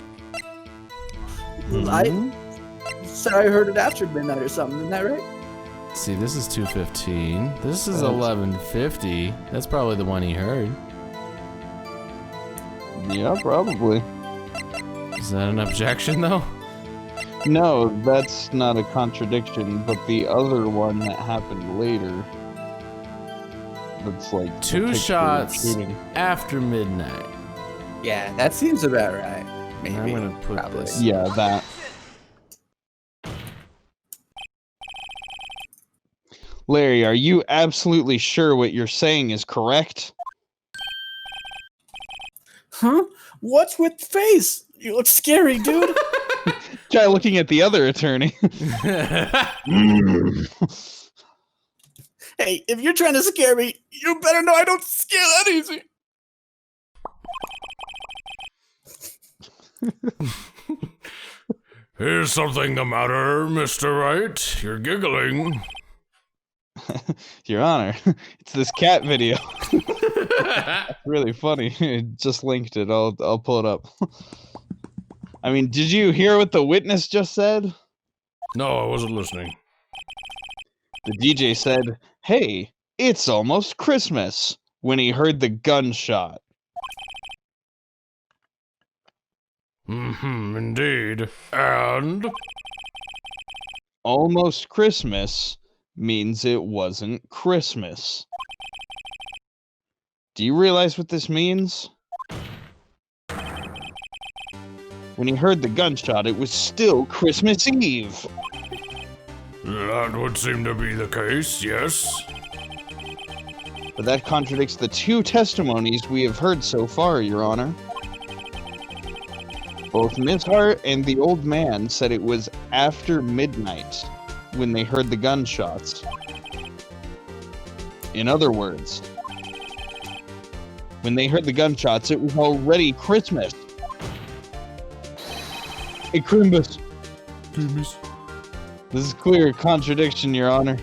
I said I heard it after midnight or something. Isn't that right? See, this is 2:15. This is 11:50. That's probably the one he heard. Yeah, probably. Is that an objection, though? No, that's not a contradiction, but the other one that happened later. That's like the 2 picture shots shooting. after midnight. Yeah, that seems about right. Maybe. I'm gonna put Probably. this. Yeah, that. Larry, are you absolutely sure what you're saying is correct? Huh? What's with the face? You look scary, dude. Try looking at the other attorney. Hey, if you're trying to scare me, you better know I don't scare that easy. Is something the matter, Mr. Wright? You're giggling. Your Honor, it's this cat video. It's really funny. It just linked it. I'll pull it up. I mean, did you hear what the witness just said? No, I wasn't listening. The DJ said, "Hey, it's almost Christmas," when he heard the gunshot. Mm-hmm, indeed. And? Almost Christmas means it wasn't Christmas. Do you realize what this means? When he heard the gunshot, it was still Christmas Eve. That would seem to be the case, yes. But that contradicts the 2 testimonies we have heard so far, Your Honor. Both Miss Hart and the old man said it was after midnight when they heard the gunshots. In other words, when they heard the gunshots, it was already Christmas. Hey, Crimbus. This is clear contradiction, Your Honor.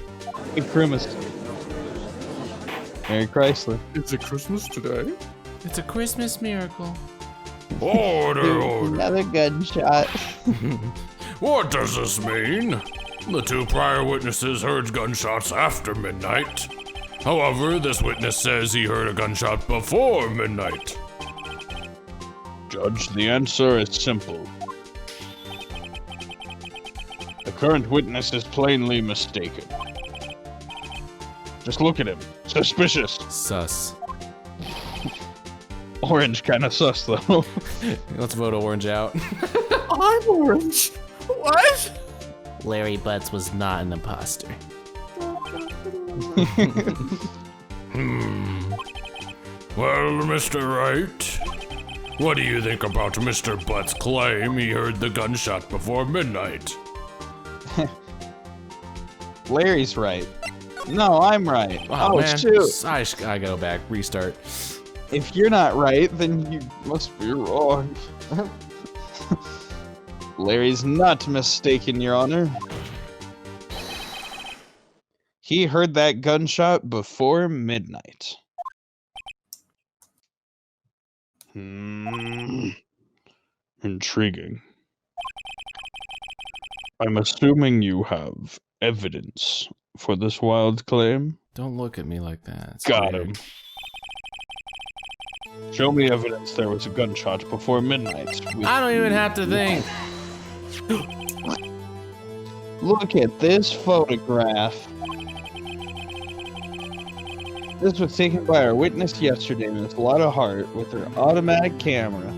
Hey, Crimbus. Merry Chrysler. Is it Christmas today? It's a Christmas miracle. Order, order. Another gunshot. What does this mean? The 2 prior witnesses heard gunshots after midnight. However, this witness says he heard a gunshot before midnight. Judge, the answer is simple. The current witness is plainly mistaken. Just look at him. Suspicious. Sus. Orange kind of sus, though. Let's vote orange out. I'm orange. What? Larry Butts was not an imposter. Well, Mr. Wright, what do you think about Mr. Butt's claim he heard the gunshot before midnight? Larry's right. No, I'm right. Oh, man. Shoot. I go back. Restart. If you're not right, then you must be wrong. Larry's not mistaken, Your Honor. He heard that gunshot before midnight. Intriguing. I'm assuming you have evidence for this wild claim? Don't look at me like that. It's Got weird. him. Show me evidence there was a gunshot before midnight. I don't even have to think. Look at this photograph. This was taken by our witness yesterday, Miss Lotta Hart, with her automatic camera.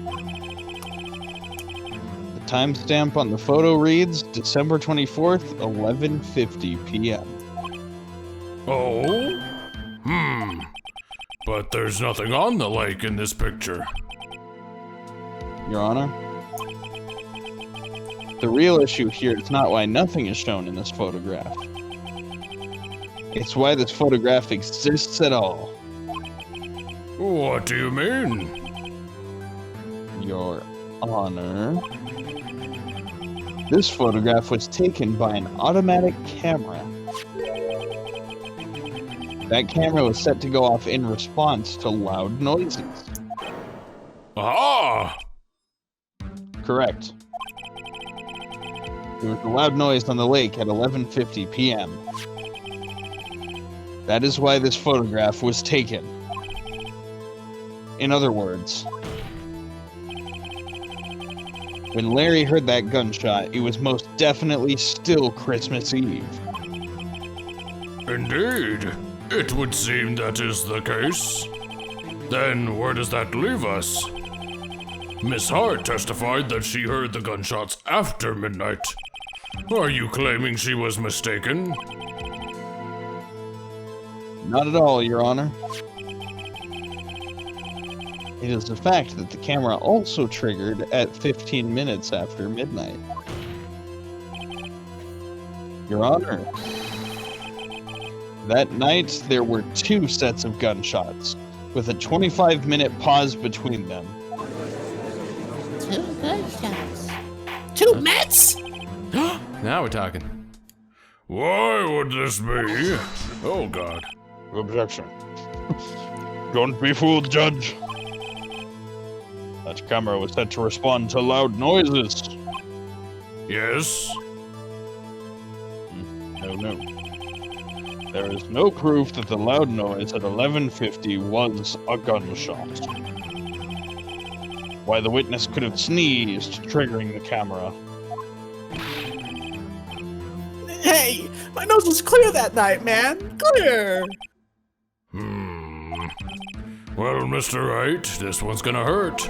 The timestamp on the photo reads December 24th, 11:50 p.m. Oh? But there's nothing on the lake in this picture. Your Honor, the real issue here is not why nothing is shown in this photograph. It's why this photograph exists at all. What do you mean? Your Honor, this photograph was taken by an automatic camera. That camera was set to go off in response to loud noises. Ah! Correct. There was a loud noise on the lake at 11:50 p.m. That is why this photograph was taken. In other words, when Larry heard that gunshot, it was most definitely still Christmas Eve. Indeed. It would seem that is the case. Then where does that leave us? Miss Hart testified that she heard the gunshots after midnight. Are you claiming she was mistaken? Not at all, Your Honor. It is the fact that the camera also triggered at 15 minutes after midnight. Your Honor, that night there were 2 sets of gunshots, with a 25-minute pause between them. 2 gunshots. 2 Mets? Now we're talking. Why would this be? Oh God. Objection. Don't be fooled, Judge. That camera was set to respond to loud noises. Yes? No. There is no proof that the loud noise at 11:50 was a gunshot. Why the witness could have sneezed, triggering the camera. Hey, my nose was clear that night, man. Clear. Well, Mr. Wright, this one's gonna hurt.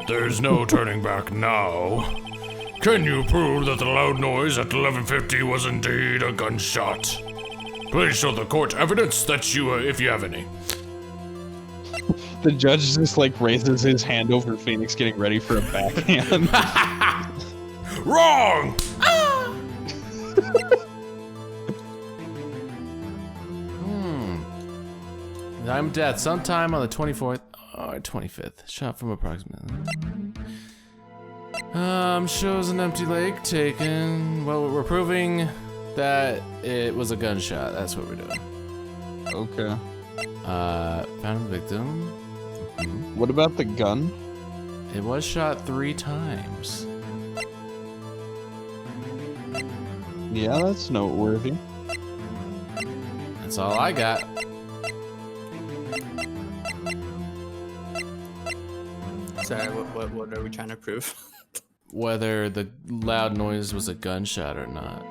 There's no turning back now. Can you prove that the loud noise at 11:50 was indeed a gunshot? Please show the court evidence that you, if you have any. The judge just raises his hand over Phoenix, getting ready for a backhand. Wrong! Time of death, sometime on the 24th or 25th. Shot from approximately. Shows an empty lake taken. Well, we're proving that it was a gunshot. That's what we're doing. Okay. Found the victim. What about the gun? It was shot 3 times. Yeah, that's noteworthy. That's all I got. Sorry, what are we trying to prove? Whether the loud noise was a gunshot or not.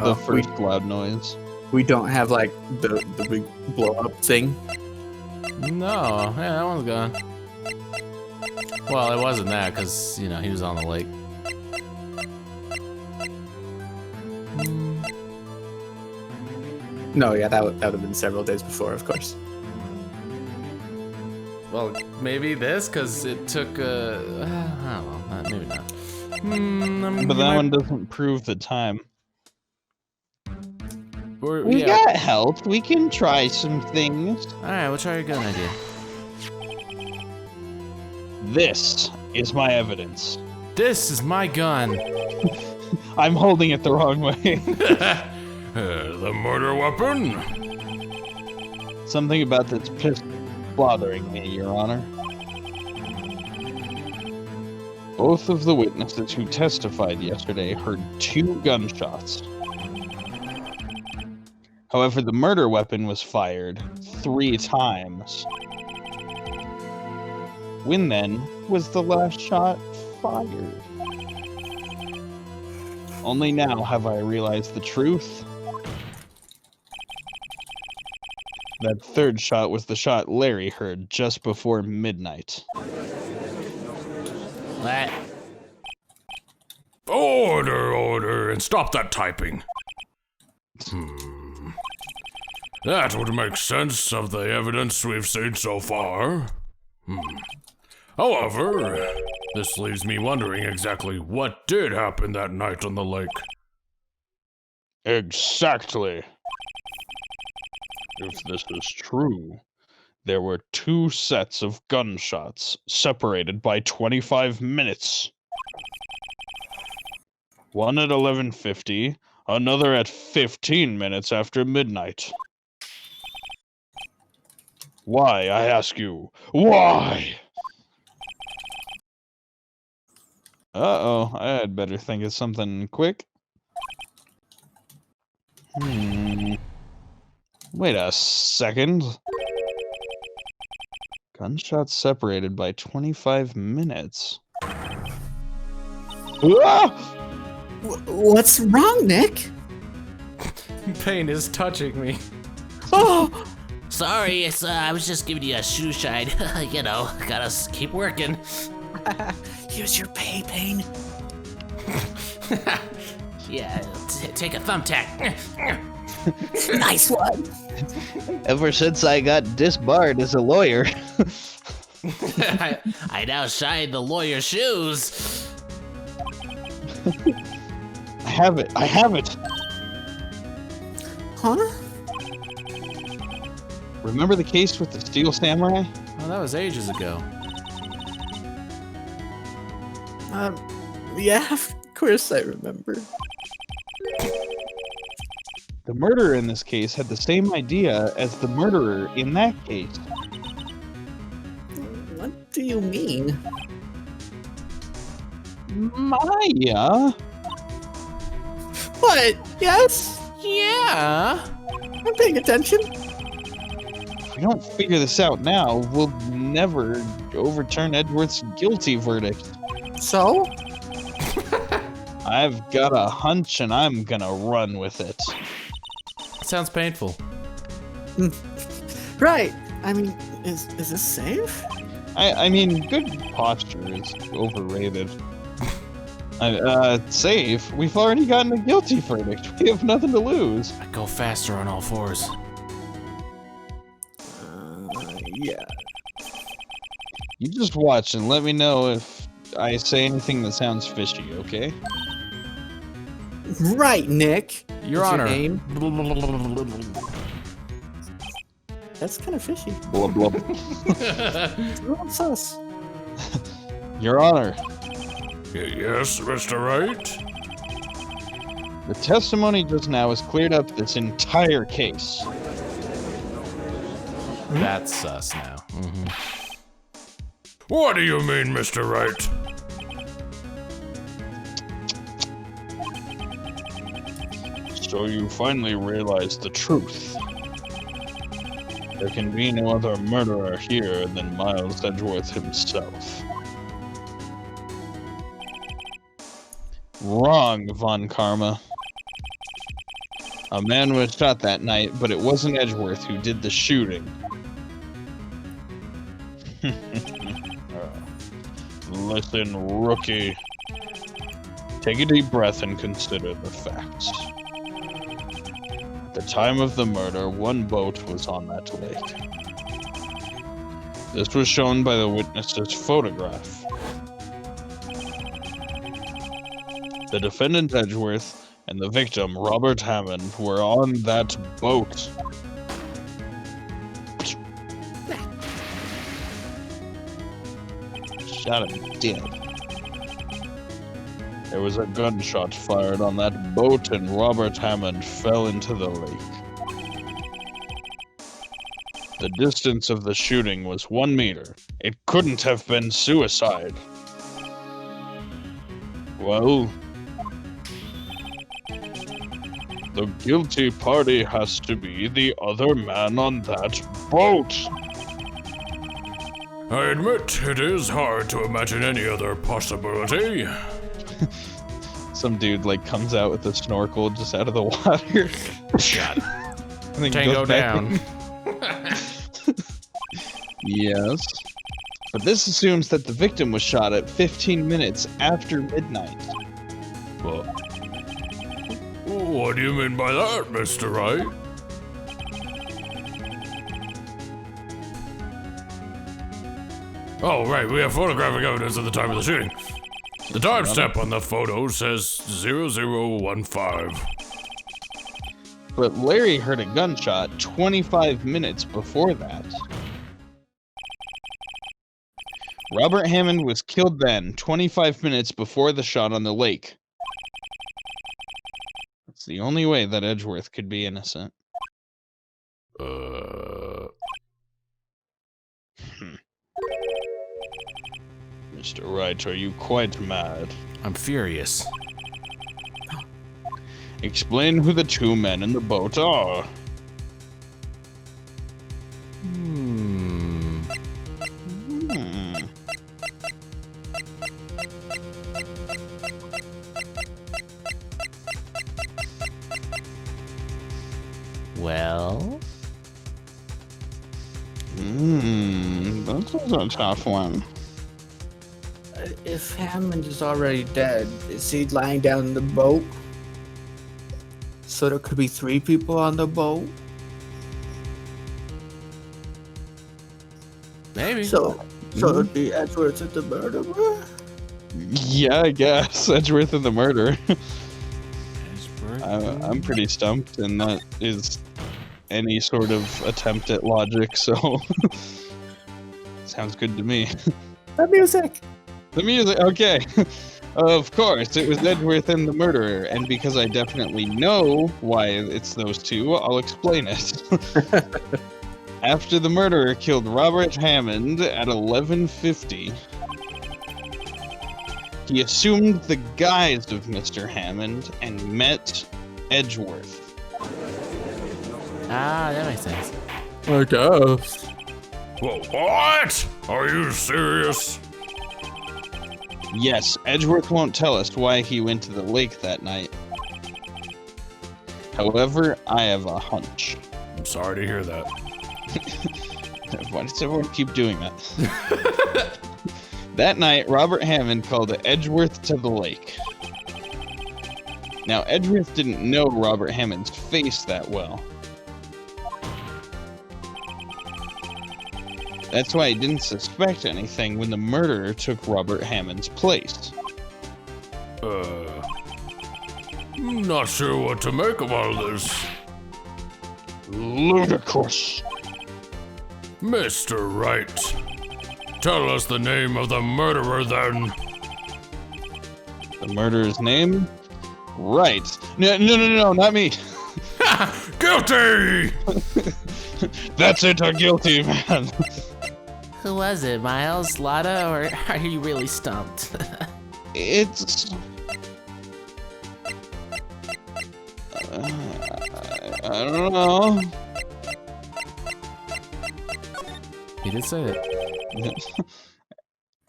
The first loud noise. We don't have the big blow up thing. No, yeah, that one's gone. Well, it wasn't that because he was on the lake. No, yeah, that would have been several days before, of course. Well, maybe this because it took. I don't know, maybe not. But that one doesn't prove the time. We Yeah. got help. We can try some things. All right, we'll try your gun idea. This is my evidence. This is my gun. I'm holding it the wrong way. The murder weapon? Something about this pistol bothering me, Your Honor. Both of the witnesses who testified yesterday heard 2 gunshots. However, the murder weapon was fired 3 times. When then was the last shot fired? Only now have I realized the truth. That 3rd shot was the shot Larry heard just before midnight. What? Order, and stop that typing. That would make sense of the evidence we've seen so far. However, this leaves me wondering exactly what did happen that night on the lake. Exactly. If this is true, there were 2 sets of gunshots separated by 25 minutes. One at 11:50, another at 15 minutes after midnight. Why, I ask you, why? Uh-oh, I had better think of something quick. Wait a second. Gunshots separated by 25 minutes. Ah! What's wrong, Nick? Pain is touching me. Oh, Sorry, I was just giving you a shoe shine. You know, gotta keep working. here's your Pain. Yeah, take a thumbtack. Nice one. Ever since I got disbarred as a lawyer. I now shine the lawyer's shoes. I have it. Huh? Remember the case with the Steel Samurai? Oh, that was ages ago. Yeah, of course I remember. The murderer in this case had the same idea as the murderer in that case. What do you mean? Maya? What? Yes? Yeah. I'm paying attention. If we don't figure this out now, we'll never overturn Edgeworth's guilty verdict. So? I've got a hunch and I'm gonna run with it. Sounds painful. Right. I mean, is this safe? I mean, good posture is overrated. Safe? We've already gotten a guilty verdict. We have nothing to lose. I go faster on all fours. Yeah. You just watch and let me know if I say anything that sounds fishy, okay? Right, Nick. Your What's Honor. name? That's kind of fishy. Blub blub. It's a little sus. Your Honor, Yes, Mr. Wright? the testimony just now has cleared up this entire case. That's sus now. What do you mean, Mr. Wright? So you finally realized the truth. There can be no other murderer here than Miles Edgeworth himself. Wrong, Von Karma. A man was shot that night, but it wasn't Edgeworth who did the shooting. Listen, rookie. Take a deep breath and consider the facts. At the time of the murder, one boat was on that lake. This was shown by the witness's photograph. The defendant Edgeworth and the victim Robert Hammond were on that boat. Shot him dead. There was a gunshot fired on that boat and Robert Hammond fell into the lake. The distance of the shooting was 1 meter. It couldn't have been suicide. Well, the guilty party has to be the other man on that boat. I admit it is hard to imagine any other possibility. Some dude like comes out with a snorkel just out of the water. And then Tango goes back down. in. Yes. But this assumes that the victim was shot at 15 minutes after midnight. Well, what do you mean by that, Mr. Wright? Oh, right, we have photographic evidence at the time of the shooting. The timestamp on the photo says 0015. But Larry heard a gunshot 25 minutes before that. Robert Hammond was killed then, 25 minutes before the shot on the lake. That's the only way that Edgeworth could be innocent. Mr. Wright, are you quite mad? I'm furious. Explain who the two men in the boat are. Well, This is a tough one. If Hammond is already dead, is he lying down in the boat? So there could be 3 people on the boat. maybe. So it'd be Edgeworth and the murderer? Yeah, I guess. Edgeworth and the murder. Edgeworth. I'm pretty stumped, and that is any sort of attempt at logic, so sounds good to me. The music! The music, okay. Of course, it was Edgeworth and the murderer, and because I definitely know why it's those two, I'll explain it. After the murderer killed Robert Hammond at 11:50, he assumed the guise of Mr. Hammond and met Edgeworth. Ah, that makes sense. I guess. Whoa, what? Are you serious? Yes, Edgeworth won't tell us why he went to the lake that night. However, I have a hunch. I'm sorry to hear that. Why does everyone keep doing that? That night, Robert Hammond called Edgeworth to the lake. Now, Edgeworth didn't know Robert Hammond's face that well. That's why he didn't suspect anything when the murderer took Robert Hammond's place. Not sure what to make of all this. Ludicrous. Mr. Wright, tell us the name of the murderer then. The murderer's name? Right. No, not me. Guilty! That's it, a guilty man. Who was it, Miles, Lotta, or are you really stumped? It's... I don't know. He did say it.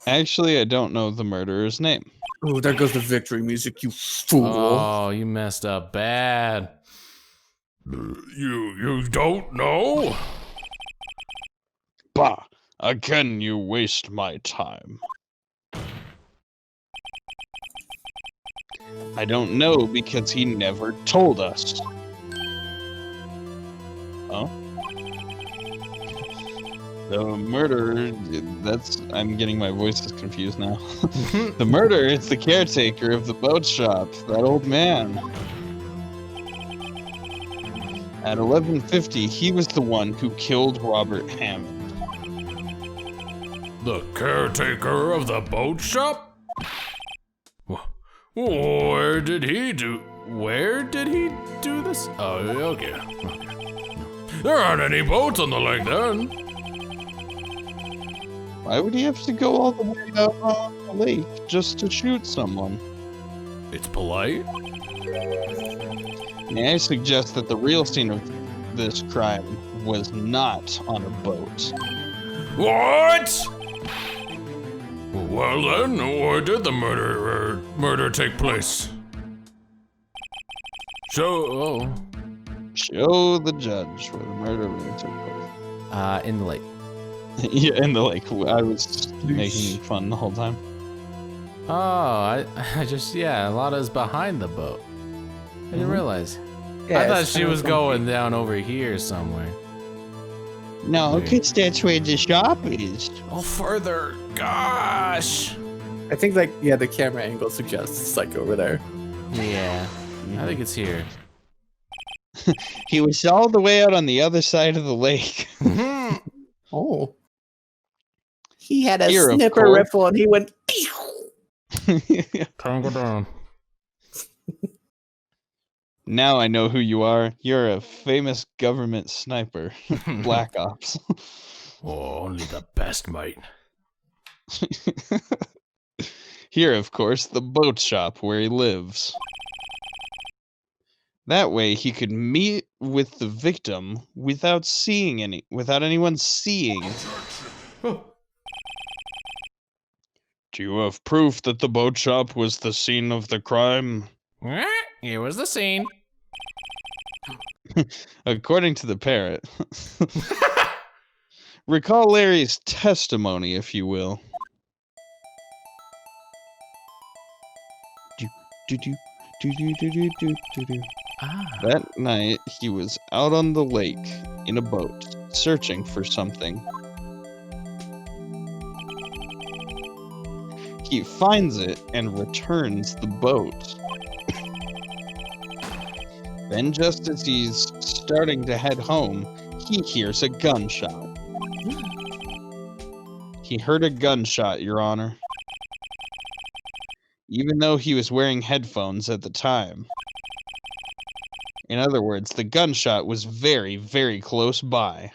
Actually, I don't know the murderer's name. Oh, there goes the victory music, you fool. Oh, you messed up bad. You don't know? Bah! Again, you waste my time. I don't know because he never told us. Oh? The murderer, I'm getting my voices confused now. The murderer is the caretaker of the boat shop, that old man. At 11:50, he was the one who killed Robert Hammond. The caretaker of the boat shop? Where did he do this? Oh, okay. There aren't any boats on the lake then. Why would he have to go all the way out on the lake just to shoot someone? It's polite. May I suggest that the real scene of this crime was not on a boat? What? Well then, where did the murder take place? Show the judge where the murder really took place. In the lake. Yeah, in the lake. I was making fun the whole time. Oh, I just, Lotta's behind the boat. I didn't realize. I thought she was going down over here somewhere. No, because that's where the shop is. Oh, further. Gosh. I think, the camera angle suggests it's over there. Yeah, I think it's here. He was all the way out on the other side of the lake. Oh. He had a Here, of snipper course. rifle and he went. Tango down. Now I know who you are. You're a famous government sniper. Black Ops. Oh, only the best, mate. Here, of course, the boat shop where he lives. That way he could meet with the victim without anyone seeing. Do you have proof that the boat shop was the scene of the crime? Here was the scene. According to the parrot. Recall Larry's testimony, if you will. That night, he was out on the lake in a boat, searching for something. He finds it and returns the boat. Then, just as he's starting to head home, he hears a gunshot. He heard a gunshot, Your Honor. Even though he was wearing headphones at the time. In other words, the gunshot was very, very close by.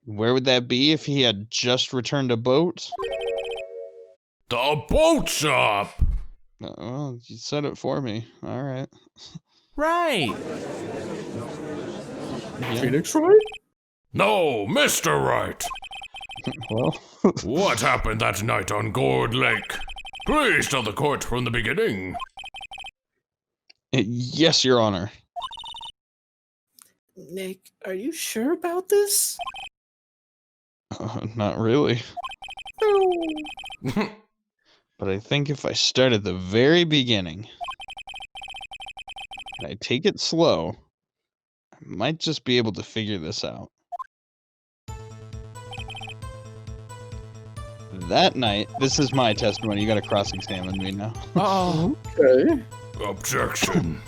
Where would that be if he had just returned a boat? The boat shop! Oh, you said it for me. All right. Right. Phoenix Wright? No, Mr. Wright! Well, What happened that night on Gourd Lake? Please tell the court from the beginning. yes, Your Honor. Nick, are you sure about this? Not really. But I think if I start at the very beginning, and I take it slow, I might just be able to figure this out. That night, this is my testimony. You gotta cross-examine me now. Oh. Okay. Objection.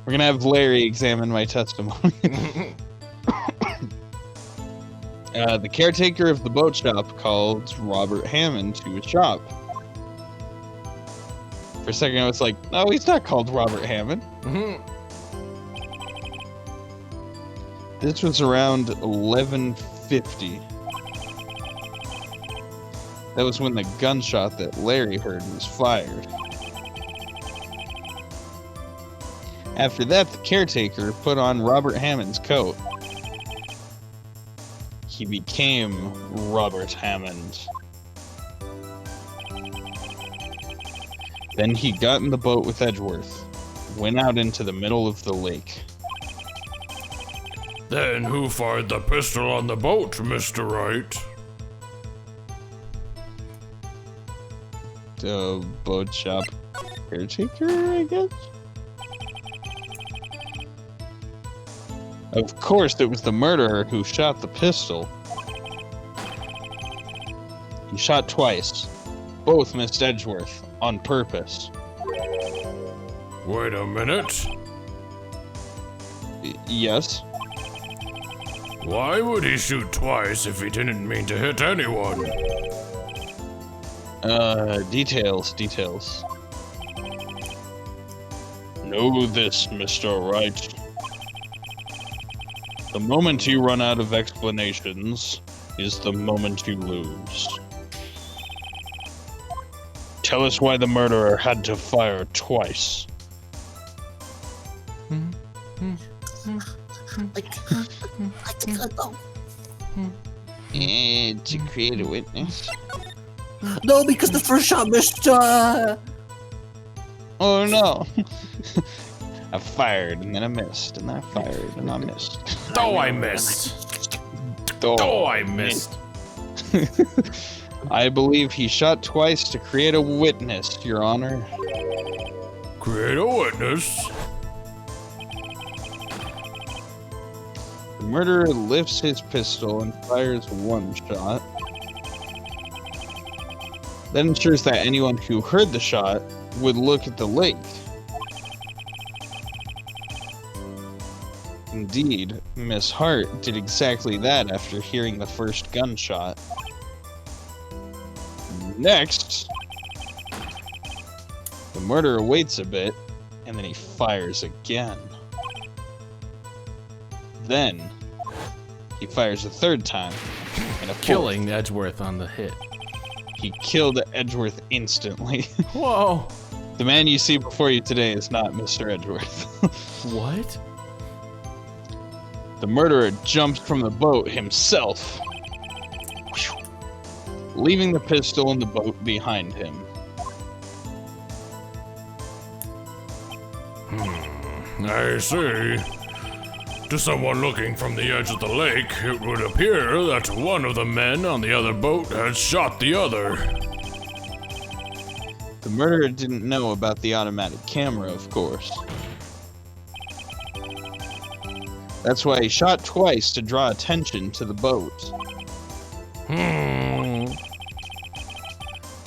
We're gonna have Larry examine my testimony. The caretaker of the boat shop called Robert Hammond to his shop. For a second, I was like, no, he's not called Robert Hammond. This was around 11:50. That was when the gunshot that Larry heard was fired. After that, the caretaker put on Robert Hammond's coat. He became Robert Hammond. Then he got in the boat with Edgeworth, went out into the middle of the lake. Then who fired the pistol on the boat, Mr. Wright? The boat shop caretaker, I guess? Of course, it was the murderer who shot the pistol. He shot twice. Both missed Edgeworth, on purpose. Wait a minute. Yes? Why would he shoot twice if he didn't mean to hit anyone? Details. Know this, Mr. Wright. The moment you run out of explanations is the moment you lose. Tell us why the murderer had to fire twice. To create a witness. No, because the first shot missed. Oh no! I fired and then I missed, and I fired and I missed. Oh, I missed. Oh, I missed. I believe he shot twice to create a witness, Your Honor. Create a witness. The murderer lifts his pistol and fires one shot. That ensures that anyone who heard the shot would look at the lake. Indeed, Miss Hart did exactly that after hearing the first gunshot. Next, the murderer waits a bit, and then he fires again. Then, he fires a third time, and a fourth. Killing Edgeworth on the hit. He killed Edgeworth instantly. Whoa. The man you see before you today is not Mr. Edgeworth. What? The murderer jumped from the boat himself. leaving the pistol in the boat behind him. I see. To someone looking from the edge of the lake, it would appear that one of the men on the other boat had shot the other. The murderer didn't know about the automatic camera, of course. That's why he shot twice to draw attention to the boat.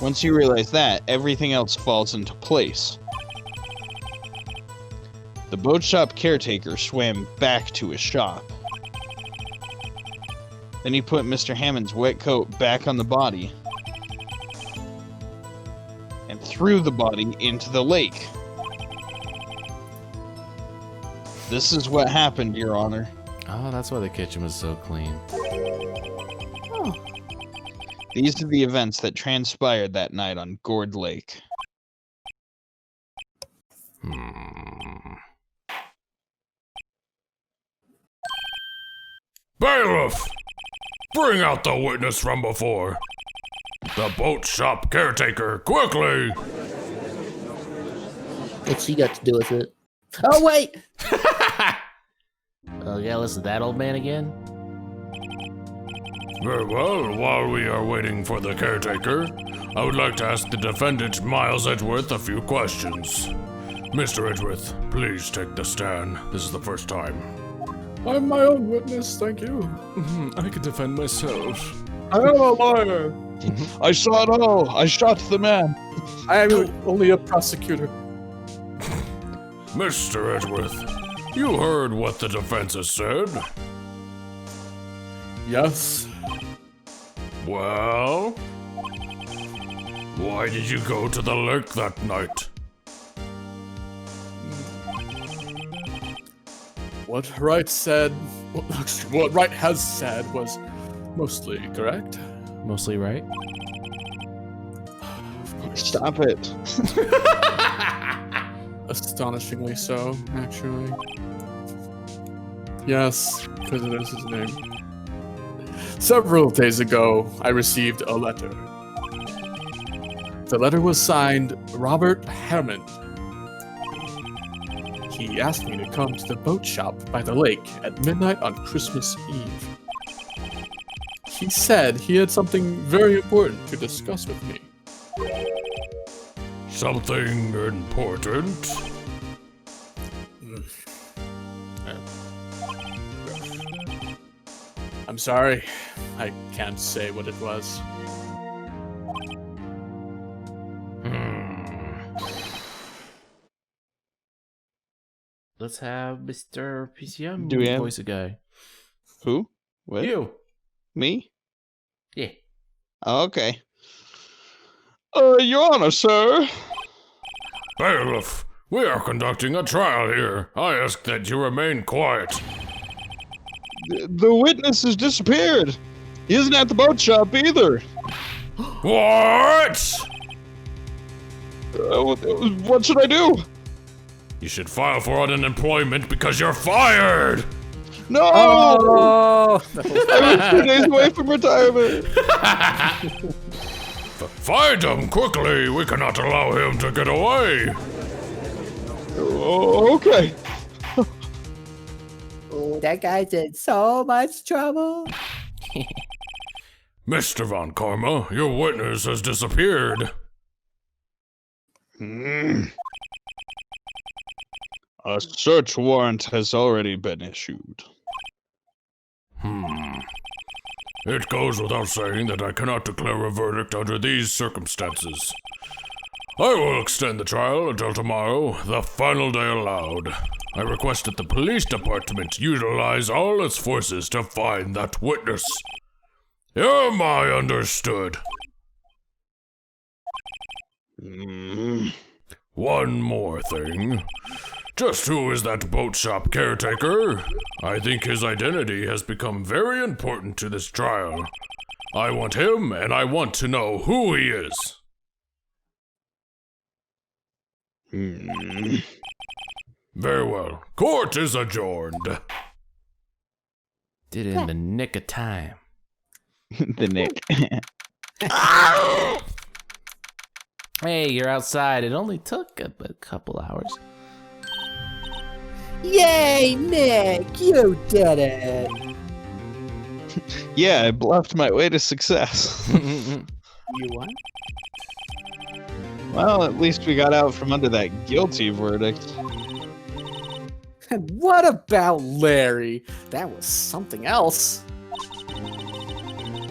Once you realize that, everything else falls into place. The boat shop caretaker swam back to his shop. Then he put Mr. Hammond's wet coat back on the body and threw the body into the lake. This is what happened, Your Honor. Oh, that's why the kitchen was so clean. These are the events that transpired that night on Gourd Lake. Bailiff! Bring out the witness from before. The boat shop caretaker, quickly! What's she got to do with it? Oh, wait! Oh, yeah, listen to that old man again? Very well, while we are waiting for the caretaker, I would like to ask the defendant, Miles Edgeworth, a few questions. Mr. Edgeworth, please take the stand. This is the first time. I'm my own witness, thank you. I can defend myself. I am a lawyer. I saw it all. I shot the man. I am only a prosecutor. Mr. Edgeworth, you heard what the defense has said. Yes. Well, why did you go to the lake that night? What Wright said, what Wright has said was mostly correct. Mostly right? Stop it. Astonishingly so, actually. Yes, because it is his name. Several days ago, I received a letter. The letter was signed Robert Hammond. He asked me to come to the boat shop by the lake at midnight on Christmas Eve. He said he had something very important to discuss with me. Something important? I'm sorry, I can't say what it was. Let's have Mr. PCM Do we have- voice a guy. Who? What? You. Me? Yeah. Oh, okay. Your Honor, sir. Bailiff, we are conducting a trial here. I ask that you remain quiet. The witness has disappeared. He isn't at the boat shop either. What? What should I do? You should file for unemployment because you're fired! No! Oh! I was 2 days away from retirement. Find him quickly! We cannot allow him to get away! Oh, okay. Oh, that guy's in so much trouble. Mr. Von Karma, your witness has disappeared. A search warrant has already been issued. It goes without saying that I cannot declare a verdict under these circumstances. I will extend the trial until tomorrow, the final day allowed. I request that the police department utilize all its forces to find that witness. Am I understood? One more thing. Just who is that boat shop caretaker? I think his identity has become very important to this trial. I want him, and I want to know who he is. Very well. Court is adjourned. Did it in the nick of time. The Nick. Hey, you're outside. It only took a couple hours. Yay, Nick! You did it! Yeah, I bluffed my way to success. You what? Well, at least we got out from under that guilty verdict. And what about Larry? That was something else.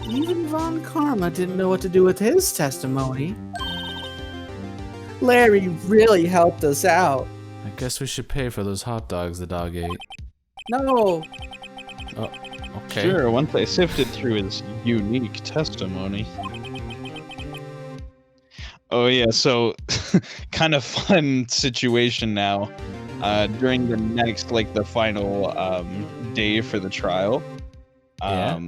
Even Von Karma didn't know what to do with his testimony. Larry really helped us out. I guess we should pay for those hot dogs the dog ate. No, Okay. Sure, once I sifted through his unique testimony. Oh yeah, so kind of fun situation now. During the next, the final day for the trial. Yeah.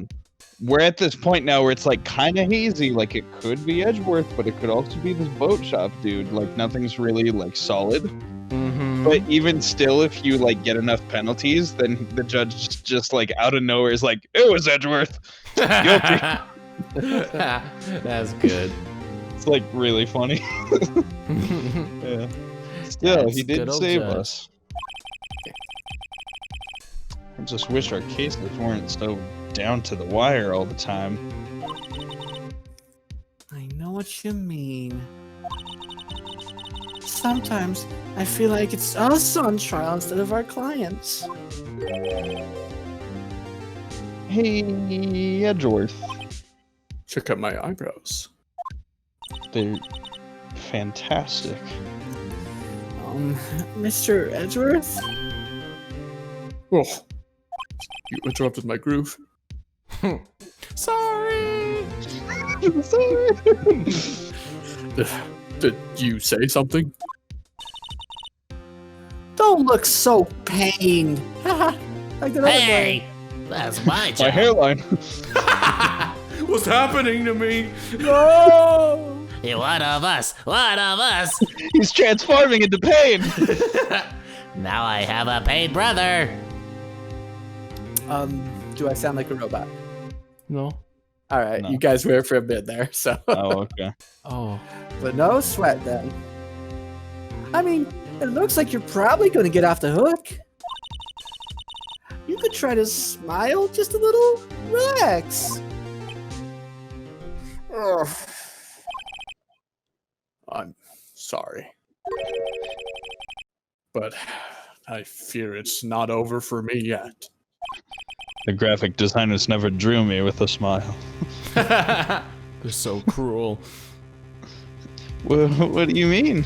We're at this point now where it's kind of hazy. It could be Edgeworth, but it could also be this boat shop dude. Nothing's really solid. Mm-hmm. But even still, if you get enough penalties, then the judge just out of nowhere is like, it was Edgeworth. Guilty. That's good. It's really funny. Yeah. Still, That's he good did old save judge. us. I just wish our cases weren't so down to the wire all the time. I know what you mean. Sometimes I feel like it's us on trial instead of our clients. Hey, Edgeworth. Check out my eyebrows. They're fantastic. Mr. Edgeworth? Oh, you interrupted my groove. Sorry. Did you say something? Don't look so pained. Like that other Hey, guy. that's my My job. hairline. What's happening to me? No! Hey, one of us. One of us. He's transforming into pain. Now I have a paid brother. Do I sound like a robot? No. All right, No. you guys were for a bit there, so. Oh, okay. Oh. But no sweat then. I mean, it looks like you're probably going to get off the hook. You could try to smile just a little. Relax. Ugh. I'm sorry. But I fear it's not over for me yet. The graphic designers never drew me with a smile. They're so cruel. What do you mean?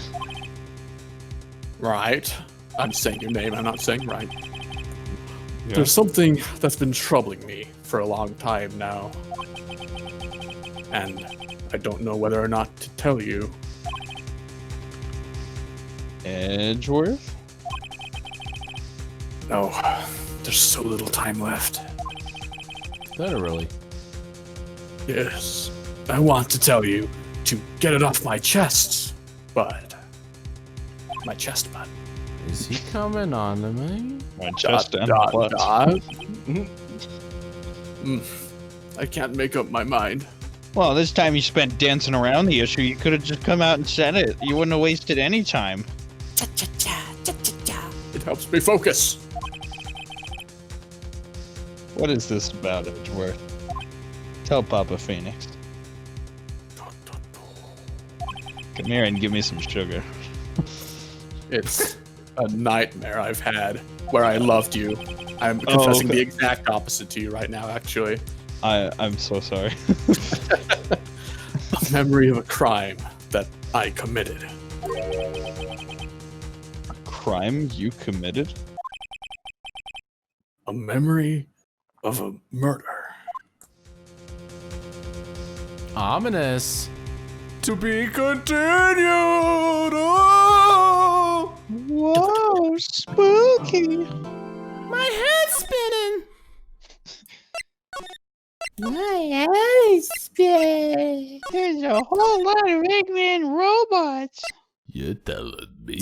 Right? I'm saying your name, I'm not saying right. Yeah. There's something that's been troubling me for a long time now. And I don't know whether or not to tell you. Edgeworth? No, there's so little time left. Literally. Yes, I want to tell you to get it off my chest, bud. My chest, bud. Is he coming on to me? My chest and Dot, butt. dot. I can't make up my mind. Well, this time you spent dancing around the issue. You could have just come out and said it. You wouldn't have wasted any time. It helps me focus. What is this about, Edgeworth? Tell Papa Phoenix. Come here and give me some sugar. It's a nightmare I've had where I loved you. I'm confessing the exact opposite to you right now, actually. I'm so sorry. A memory of a crime that I committed. A crime you committed? A memory of a murder. Ominous. To be continued. Oh! Whoa, spooky. My head's spinning. My eyes spin. There's a whole lot of Eggman robots. You're telling me.